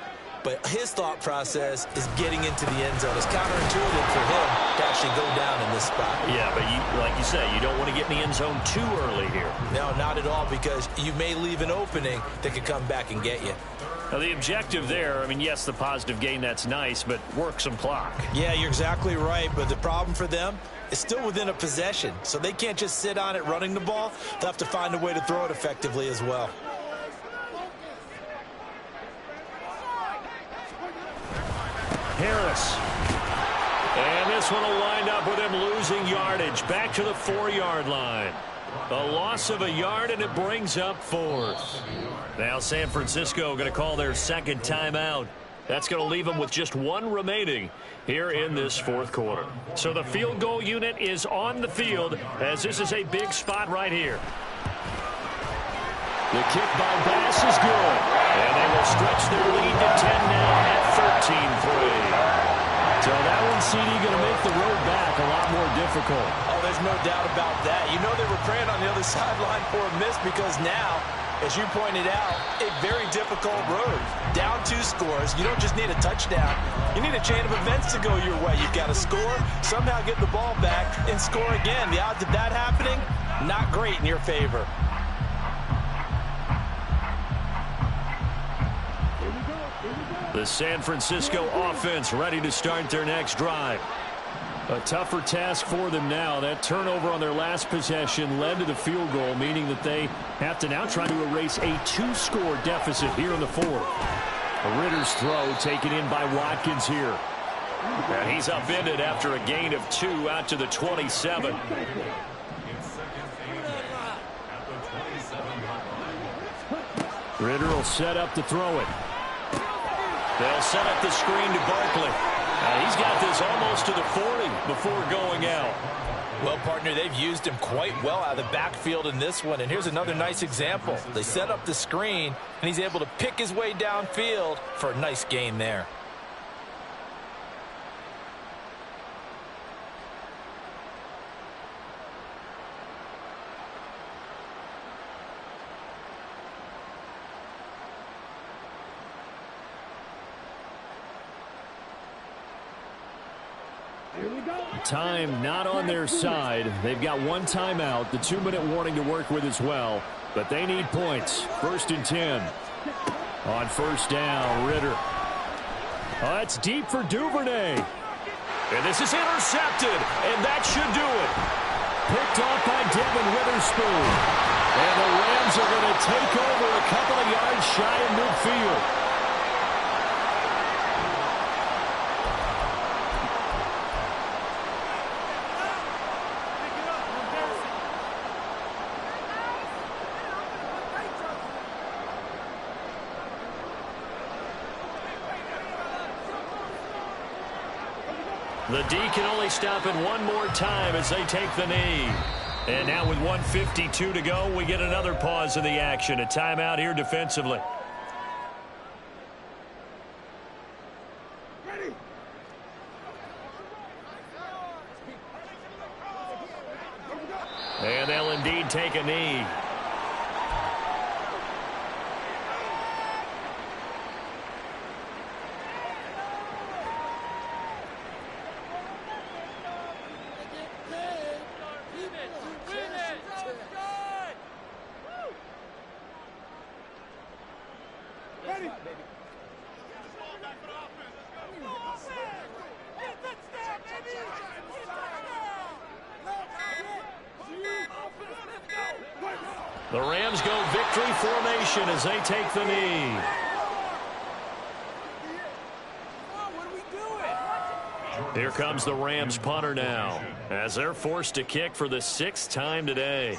But his thought process is getting into the end zone. It's counterintuitive for him to actually go down in this spot. Yeah, but like you say, you don't want to get in the end zone too early here. No, not at all, because you may leave an opening that could come back and get you. Now, the objective there, I mean, yes, the positive gain, that's nice, but work some clock. Yeah, you're exactly right, but the problem for them is still within a possession, so they can't just sit on it running the ball. They'll have to find a way to throw it effectively as well. Harris. And this one will wind up with him losing yardage. Back to the 4-yard line. A loss of a yard, and it brings up 4th. Now San Francisco going to call their 2nd timeout. That's going to leave them with just 1 remaining here in this 4th quarter. So the field goal unit is on the field, as this is a big spot right here. The kick by Bass is good. And they will stretch their lead to 10 now at 13-3. So that one, CD, going to make the road back a lot more difficult. Oh, there's no doubt about that. You know they were praying on the other sideline for a miss, because now, as you pointed out, a very difficult road. Down 2 scores. You don't just need a touchdown. You need a chain of events to go your way. You've got to score, somehow get the ball back, and score again. The odds of that happening, not great in your favor. The San Francisco offense ready to start their next drive. A tougher task for them now. That turnover on their last possession led to the field goal, meaning that they have to now try to erase a 2-score deficit here in the 4th. Ritter's throw taken in by Watkins here. And he's upended after a gain of 2 out to the 27. Ritter will set up to throw it. They'll set up the screen to Barkley. He's got this almost to the 40 before going out. Well, partner, they've used him quite well out of the backfield in this one. And here's another nice example. They set up the screen, and he's able to pick his way downfield for a nice gain there. Time not on their side. They've got 1 timeout, the 2-minute warning to work with as well. But they need points. 1st and 10. On 1st down, Ritter. Oh, that's deep for Duvernay. And this is intercepted, and that should do it. Picked off by Devin Witherspoon. And the Rams are going to take over a couple of yards shy of midfield. The D can only stop it 1 more time as they take the knee. And now with 1:52 to go, we get another pause in the action. A timeout here defensively. And they'll indeed take a knee. The Rams go victory formation as they take the knee. Here comes the Rams punter now, as they're forced to kick for the 6th time today.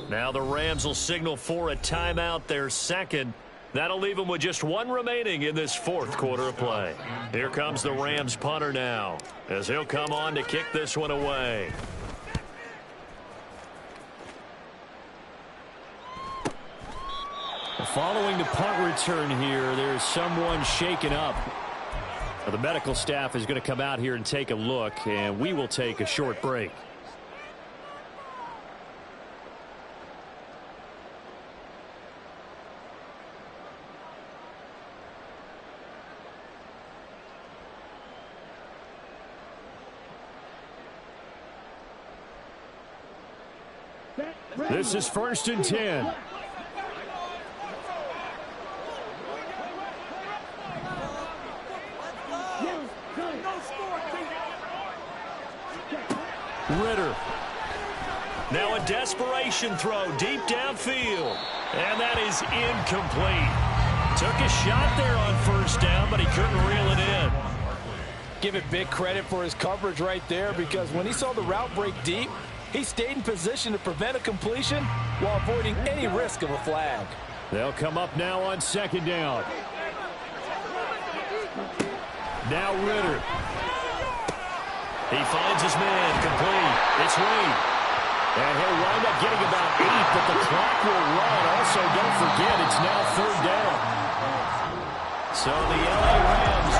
Now the Rams will signal for a timeout, their second. That'll leave them with just one remaining in this 4th quarter of play. Here comes the Rams punter now, as he'll come on to kick this one away. Following the punt return here, there's someone shaken up. The medical staff is going to come out here and take a look, and we will take a short break. This is 1st and 10. Ritter. Now a desperation throw deep downfield. And that is incomplete. Took a shot there on 1st down, but he couldn't reel it in. Give it big credit for his coverage right there, because when he saw the route break deep, he stayed in position to prevent a completion while avoiding any risk of a flag. They'll come up now on 2nd down. Now Ritter. He finds his man complete. It's Reed. And he'll wind up getting about 8, but the clock will run. Also, don't forget, it's now 3rd down. So the LA Rams